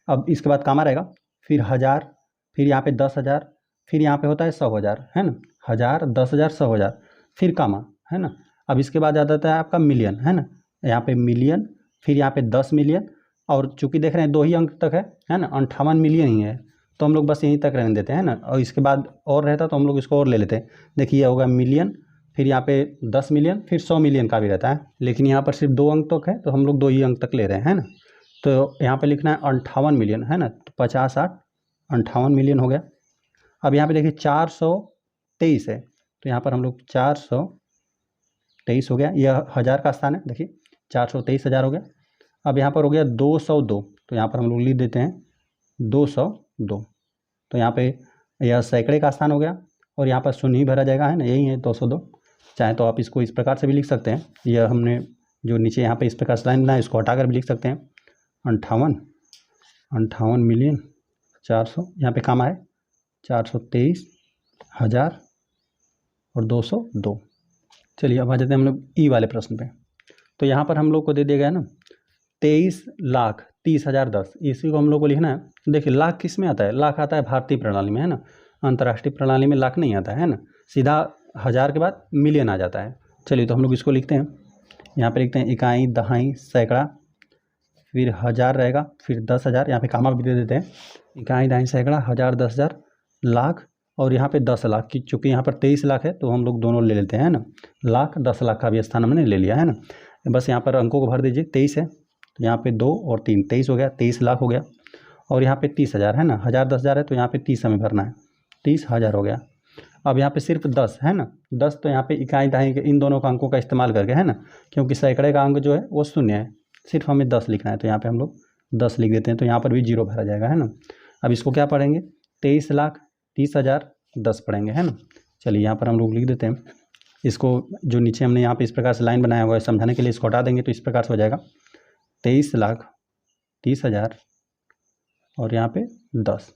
अब इसके बाद कामा रहेगा, फिर हज़ार, फिर यहाँ पे 10,000, फिर यहाँ पे होता है 100,000, है ना। 1000, 10,000, 100,000, फिर कामा, है ना। अब इसके बाद आ जाता है आपका मिलियन, है ना। यहाँ पे मिलियन, फिर यहाँ पे 10 मिलियन, और चूंकि देख रहे हैं 2 ही अंक तक है ना, 58 मिलियन ही है, तो हम लोग बस यहीं तक रहने देते हैं ना। और इसके बाद और रहता तो हम लोग इसको और ले लेते हैं। देखिए ये होगा मिलियन, फिर यहाँ पे 10 मिलियन, फिर 100 मिलियन का भी रहता है, लेकिन यहाँ पर सिर्फ 2 अंक तक है, तो हम लोग 2 ही अंक तक ले रहे हैं, है ना। तो यहाँ पे लिखना है 58 मिलियन, है ना। तो 50 8 58 मिलियन हो गया। अब यहाँ पे देखिए 423 है, तो यहाँ पर हम लोग 423 हो गया, यह हज़ार का स्थान है। देखिए 423,000 हो गया। अब यहाँ पर हो गया 202, तो यहाँ पर हम लोग लिख देते हैं 202। तो यहाँ पे यह सैकड़े का स्थान हो गया, और यहाँ पर शून्य ही भरा जाएगा, है ना, यही है 202। चाहे तो आप इसको इस प्रकार से भी लिख सकते हैं, यह हमने जो नीचे यहाँ पे इस प्रकार से लाइन बनाया इसको हटाकर भी लिख सकते हैं। 58 58,400,000, यहाँ पे कामा है 423,000 और 202। चलिए अब आ जाते हैं हम लोग ई वाले प्रश्न पे। तो यहाँ पर हम लोग को दे दिया गया ना 23,30,10, इसी को हम लोग को लिखना है। देखिए लाख किस में आता है, लाख आता है भारतीय प्रणाली में, है ना, अंतर्राष्ट्रीय प्रणाली में लाख नहीं आता है ना, सीधा हज़ार के बाद मिलियन आ जाता है। चलिए तो हम लोग इसको लिखते हैं, यहाँ पे लिखते हैं इकाई, दहाई, सैकड़ा, फिर हज़ार रहेगा, फिर 10,000, यहाँ पे कामा भी दे देते हैं, इकाई, दहाई, सैकड़ा, हज़ार, 10,000, लाख, और यहाँ पे 10 लाख की, चूँकि यहाँ पर 23 लाख है तो हम लोग दोनों ले लेते हैं ना, लाख 10 लाख का भी स्थान हमने ले लिया है ना। बस यहाँ पर अंकों को भर दीजिए, 23 है तो यहाँ पे 2 और 3, 23 हो गया, 23 लाख हो गया, और यहाँ पे 30,000 है ना, 1000 10,000 है तो यहाँ पे 30 हमें भरना है, 30,000 हो गया। अब यहाँ पे सिर्फ 10 है ना, 10 तो यहाँ पे इकाई दहाई के इन दोनों का अंकों का इस्तेमाल करके, है ना, क्योंकि सैकड़े का अंक जो है वो 0 है, सिर्फ हमें 10 लिखना है, तो यहाँ पे हम लोग 10 लिख देते हैं, तो यहाँ पर भी 0 भरा जाएगा, है ना। अब इसको क्या पढ़ेंगे, 23,30,000 10 पढ़ेंगे, है ना। चलिए यहाँ पर हम लोग लिख देते हैं इसको, जो नीचे हमने यहाँ पे इस प्रकार से लाइन बनाया हुआ है, समझाने के लिए इसको हटा देंगे तो इस प्रकार से हो जाएगा 23,30,000 और यहाँ पे 10,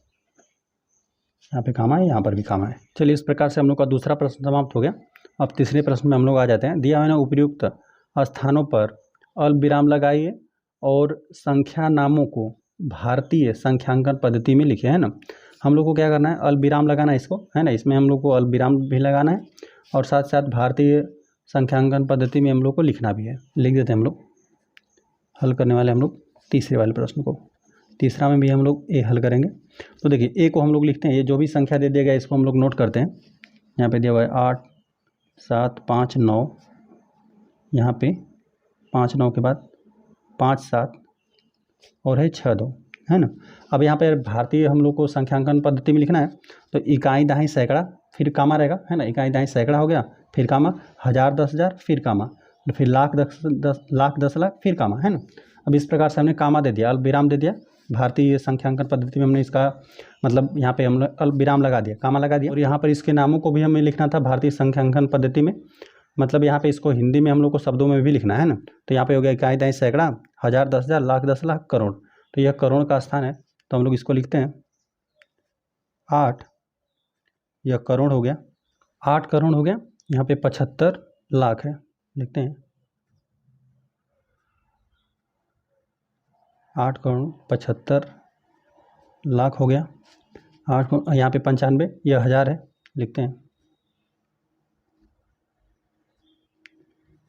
यहाँ पे कामा है, यहाँ पर भी कामा है। चलिए इस प्रकार से हम लोग का दूसरा प्रश्न समाप्त हो गया। अब तीसरे प्रश्न में हम लोग आ जाते हैं। दिया हुआ है ना, उपयुक्त स्थानों पर अल्प विराम लगाइए और संख्या नामों को भारतीय संख्यांकन पद्धति में लिखे, है ना। हम लोग को क्या करना है, अल्प विराम लगाना है इसको, है ना, इसमें हम लोग को अल्प विराम भी लगाना है और साथ साथ भारतीय संख्यांकन पद्धति में हम लोग को लिखना भी है। लिख देते हैं हम लोग, हल करने वाले हम लोग तीसरे वाले प्रश्न को। तीसरा में भी हम लोग ए हल करेंगे। तो देखिए ए को हम लोग लिखते हैं, ये जो भी संख्या दे दिया गया इसको हम लोग नोट करते हैं। यहाँ पे दिया हुआ है 8 7 5 9, यहाँ पे 5 9 के बाद 5 7 और है 6 2, है ना। अब यहाँ पे भारतीय हम लोग को संख्यांकन पद्धति में लिखना है, तो इकाई दहाई सैकड़ा, फिर कामा रहेगा, है ना, इकाई दहाई सैकड़ा हो गया, फिर कामा, 1000 10,000 फिर कामा, फिर लाख 10 लाख फिर कामा, है ना। अब इस प्रकार से हमने कामा दे दिया, अल्प विराम दे दिया, भारतीय संख्यांकन पद्धति में हमने इसका मतलब यहाँ पे हमने अल्प विराम लगा दिया, कामा लगा दिया, और यहाँ पर इसके नामों को भी हमें लिखना था भारतीय संख्यांकन पद्धति में, मतलब यहाँ पे इसको हिंदी में हम लोग को शब्दों में भी लिखना है ना। तो यहाँ पे हो गया इकाई दहाई सैकड़ा, 1000 10,000 लाख 10 लाख करोड़, तो यह करोड़ का स्थान है, तो हम लोग इसको लिखते हैं 8, यह करोड़ हो गया, 8 करोड़ हो गया। यहाँ पे 75 लाख है, लिखते हैं 8 करोड़ 75 लाख हो गया। 8 यहाँ पे 95, यह 1000 है, लिखते हैं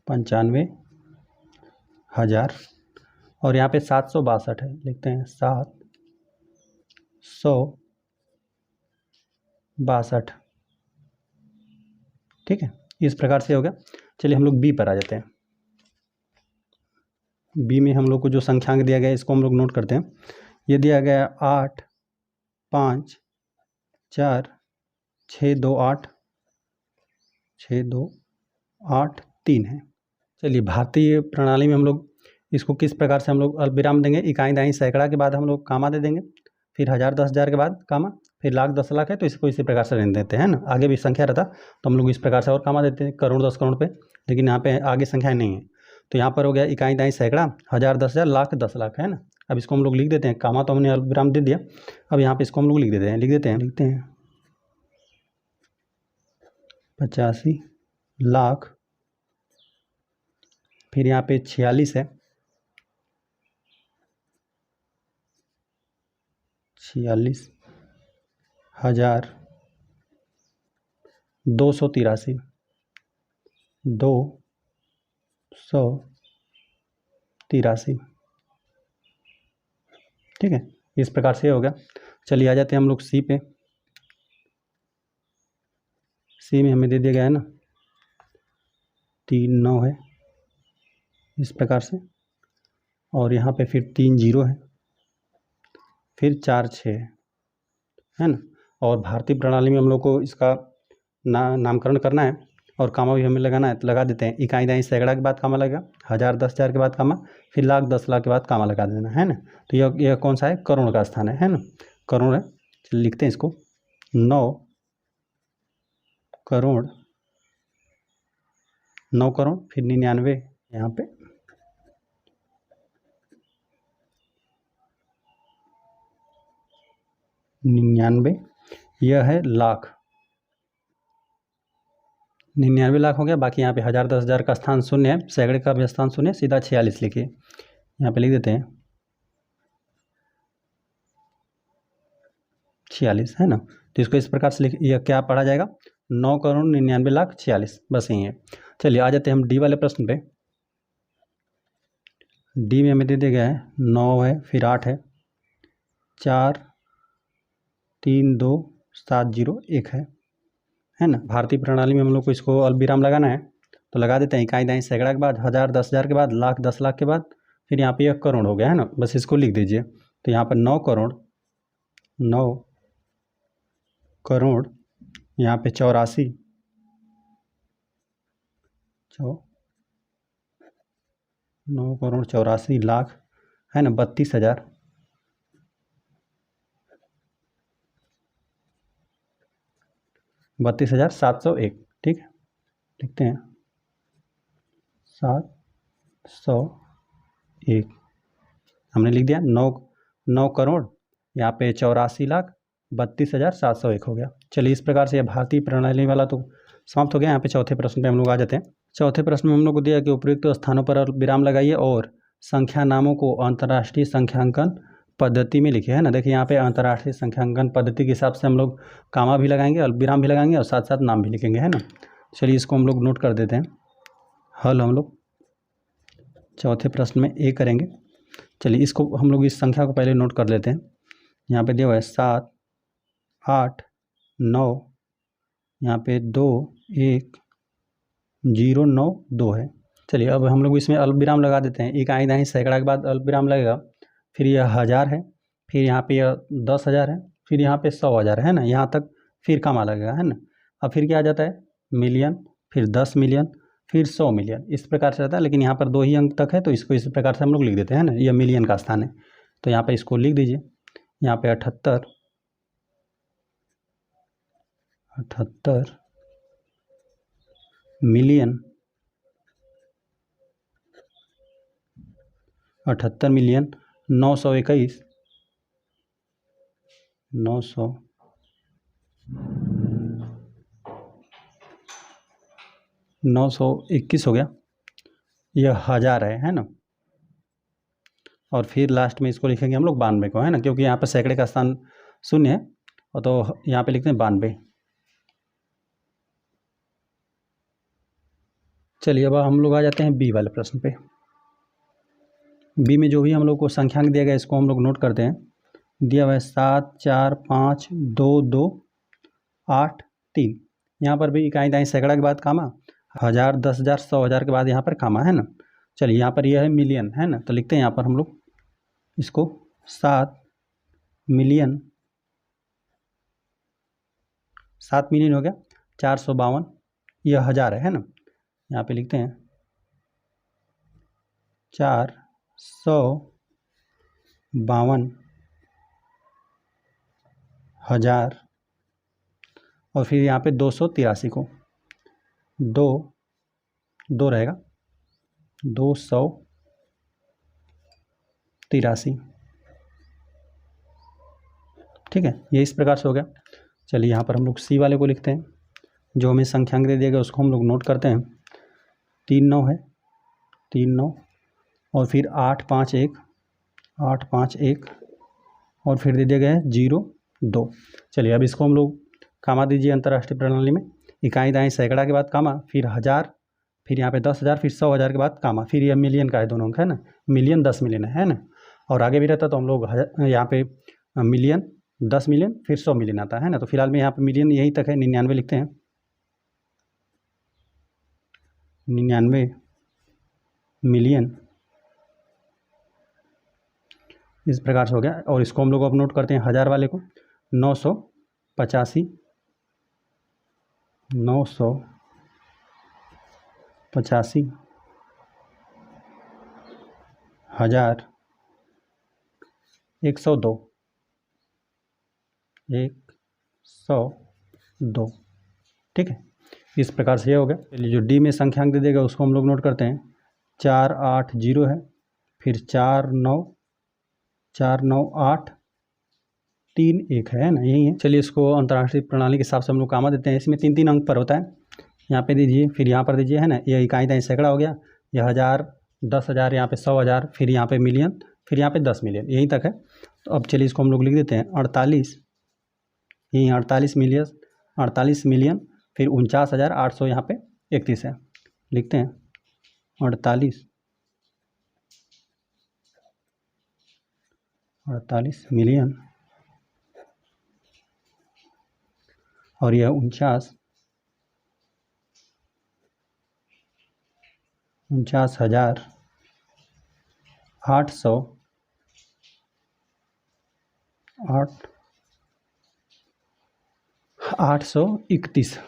95,000, और यहाँ पे 762 है, लिखते हैं 762, ठीक है। इस प्रकार से हो गया। चलिए हम लोग बी पर आ जाते हैं। बी में हम लोग को जो संख्यांक दिया गया है इसको हम लोग नोट करते हैं। ये दिया गया 8 5 4 6 2 8 6 2 8 3 है। चलिए भारतीय प्रणाली में हम लोग इसको किस प्रकार से हम लोग अल्प विराम देंगे, इकाई दहाई सैकड़ा के बाद हम लोग कामा दे देंगे, फिर 1000 10,000 के बाद कामा, फिर लाख 10 लाख है तो इसको इसी प्रकार से रहने देते हैं ना। आगे भी संख्या रहता तो हम लोग इस प्रकार से और कामा देते हैं, करोड़ 10 करोड़ पे, लेकिन यहाँ पे आगे संख्या नहीं है, तो यहाँ पर हो गया इकाई दहाई सैकड़ा, 1000 10,000 लाख 10 लाख, है ना। अब इसको हम लोग लिख देते हैं, कामा तो हमने अल्प विराम दे दिया, अब यहाँ पे इसको हम लोग लिख देते हैं, लिखते हैं 85 लाख, फिर यहाँ पे 46 है, 46,000 283 283, ठीक है। इस प्रकार से हो गया। चलिए आ जाते हैं हम लोग सी पे। सी में हमें दे दिया गया है ना 3 9 है, इस प्रकार से, और यहाँ पे फिर 3 0 है, फिर 4 6 है ना। और भारतीय प्रणाली में हम लोग को इसका नामकरण करना है और कामा भी हमें लगाना है, तो लगा देते हैं, इकाई दहाई सैकड़ा के बाद कामा लगेगा, 1000 10,000 के बाद कामा, फिर लाख 10 लाख के बाद कामा लगा देना, है ना। तो यह कौन सा है, करोड़ का स्थान है ना, करोड़ है। चलिए लिखते हैं इसको 9 करोड़, 9 करोड़, फिर 99 यहाँ पे, 99, यह है लाख। 99 लाख हो गया। बाकी यहाँ पे 1000 10,000 का स्थान शून्य है, सैकड़े का भी स्थान शून्य है, सीधा 46 लिखिए। यहाँ पे लिख देते हैं 46, है ना। तो इसको इस प्रकार से लिख, यह क्या पढ़ा जाएगा, 9,99,46,, बस यही है। चलिए आ जाते हैं हम डी वाले प्रश्न पे। डी में हमें दे दिया गया है 9 है, फिर 8 है, 4 3 2 7 0 1 है ना। भारतीय प्रणाली में हम लोग को इसको अल्पविराम लगाना है, तो लगा देते हैं इकाई दाई सैकड़ा के बाद, 1000 10,000 के बाद, लाख 10 लाख के बाद, फिर यहाँ पे 1 करोड़ हो गया, है ना। बस इसको लिख दीजिए। तो यहाँ पर 9 करोड़, 9 करोड़, यहाँ पे 84, 9 करोड़ 84 लाख, है ना, 32,000, 32,701, ठीक है। लिखते हैं 701, हमने लिख दिया। 9 करोड़, यहाँ पे 84 लाख, 32,701 हो गया। चलिए इस प्रकार से यह भारतीय प्रणाली वाला तो समाप्त हो गया। यहाँ पे चौथे प्रश्न पे हम लोग आ जाते हैं। चौथे प्रश्न में हम लोग को दिया कि उपयुक्त स्थानों पर विराम लगाइए और संख्या नामों को अंतर्राष्ट्रीय संख्यांकन पद्धति में लिखिए, है ना। देखिए यहाँ पे अंतर्राष्ट्रीय संख्यांकन पद्धति के हिसाब से हम लोग कामा भी लगाएंगे, अल्पविराम भी लगाएंगे और साथ साथ नाम भी लिखेंगे, है ना। चलिए इसको हम लोग नोट कर देते हैं। हल हम लोग चौथे प्रश्न में ए करेंगे। चलिए इसको हम लोग इस संख्या को पहले नोट कर लेते हैं। यहाँ पे दिया हुआ है 7 8 9, यहाँ पे 2 1 0 9 2 है। चलिए अब हम लोग इसमें अल्पविराम लगा देते हैं। इकाई दाई सैकड़ा के बाद अल्पविराम लगेगा, फिर यह 1000 है, फिर यहाँ पे यह 10,000 है, फिर यहाँ पे 100,000 है ना, यहाँ तक फिर कामा लगेगा, है ना। अब फिर क्या आ जाता है, मिलियन, फिर 10 मिलियन, फिर 100 मिलियन, इस प्रकार से रहता है। लेकिन यहाँ पर 2 ही अंक तक है, तो इसको इस प्रकार से हम लोग लिख देते हैं ना, यह मिलियन का स्थान है। तो यहाँ पर इसको लिख दीजिए। यहाँ पे 78 मिलियन, 78 मिलियन 921, 921 हो गया। यह 1000 है ना। और फिर लास्ट में इसको लिखेंगे हम लोग 92 को, है ना, क्योंकि यहाँ पर सैकड़े का स्थान शून्य है, और तो यहाँ पे लिखते हैं 92। चलिए अब हम लोग आ जाते हैं बी वाले प्रश्न पे। बी में जो भी हम लोग को संख्यांक दिया गया इसको हम लोग नोट करते हैं। दिया हुआ है 7 4 5 2 2 8 3। यहाँ पर भी इकाई दाई सैकड़ा के बाद कामा, 1000 10,000 100,000 के बाद यहाँ पर कामा, है ना। चलिए यहाँ पर यह है मिलियन, है ना, तो लिखते हैं यहाँ पर हम लोग इसको 7 मिलियन, 7 मिलियन हो गया 452, यह 1000 है ना। यहाँ पे लिखते हैं 452,000, और फिर यहाँ पे 283 को 2 रहेगा, 283, ठीक है। ये इस प्रकार से हो गया। चलिए यहाँ पर हम लोग सी वाले को लिखते हैं। जो हमें संख्यांक दे दिया गया उसको हम लोग नोट करते हैं। 3 9 है, 3 9, और फिर 8 5 1, 8 5 1, और फिर दे दिया गया है 0 2। चलिए अब इसको हम लोग कामा दीजिए अंतर्राष्ट्रीय प्रणाली में। इकाई दाई सैकड़ा के बाद कामा, फिर 1000, फिर यहाँ पे 10,000, फिर 100,000 के बाद कामा, फिर यह मिलियन का है, दोनों अंक, है ना। मिलियन 10 मिलियन है ना। और आगे भी रहता तो हम लोग यहाँ पे मिलियन 10 मिलियन फिर 100 मिलियन आता है ना। तो फिलहाल में यहाँ पे मिलियन यहीं तक है, 99 लिखते हैं। 99 मिलियन, इस प्रकार से हो गया। और इसको हम लोग अब नोट करते हैं 1000 वाले को, 985, 985, 1000, 102, 102, ठीक है। इस प्रकार से ये हो गया। चलिए जो डी में संख्यांक दे देगा उसको हम लोग नोट करते हैं। 4 8 0 है, फिर 4 9 8 3 1 है ना, यही है। चलिए इसको अंतर्राष्ट्रीय प्रणाली के हिसाब से हम लोग कामा देते हैं। इसमें 3 अंक पर होता है। यहाँ पे दीजिए, फिर यहाँ पर दीजिए, है ना। ये इकाई दाई सैकड़ा हो गया, यह 1000, 10,000, यहाँ पे 100,000, फिर यहाँ पे मिलियन, फिर यहाँ पे 10 मिलियन, यहीं तक है। तो अब चलिए इसको हम लोग लिख देते हैं 48, यही 48 मिलियन, 48 मिलियन, फिर 49,800 यहाँ पे 31 है। लिखते हैं 48 मिलियन और यह 49,831।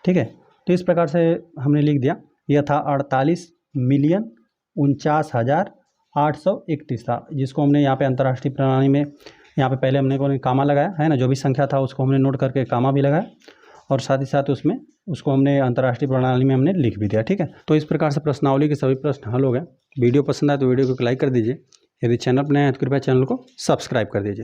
ठीक है, तो इस प्रकार से हमने लिख दिया। यह था 48,49,831 था, जिसको हमने यहाँ पे अंतर्राष्ट्रीय प्रणाली में यहाँ पे पहले हमने को कामा लगाया है ना। जो भी संख्या था उसको हमने नोट करके कामा भी लगाया और साथ ही साथ उसमें उसको हमने अंतर्राष्ट्रीय प्रणाली में हमने लिख भी दिया। ठीक है, तो इस प्रकार से प्रश्नावली के सभी प्रश्न हल हो गए। वीडियो पसंद आए तो वीडियो को लाइक कर दीजिए। यदि चैनल पर नए हैं तो कृपया चैनल को सब्सक्राइब कर दीजिए।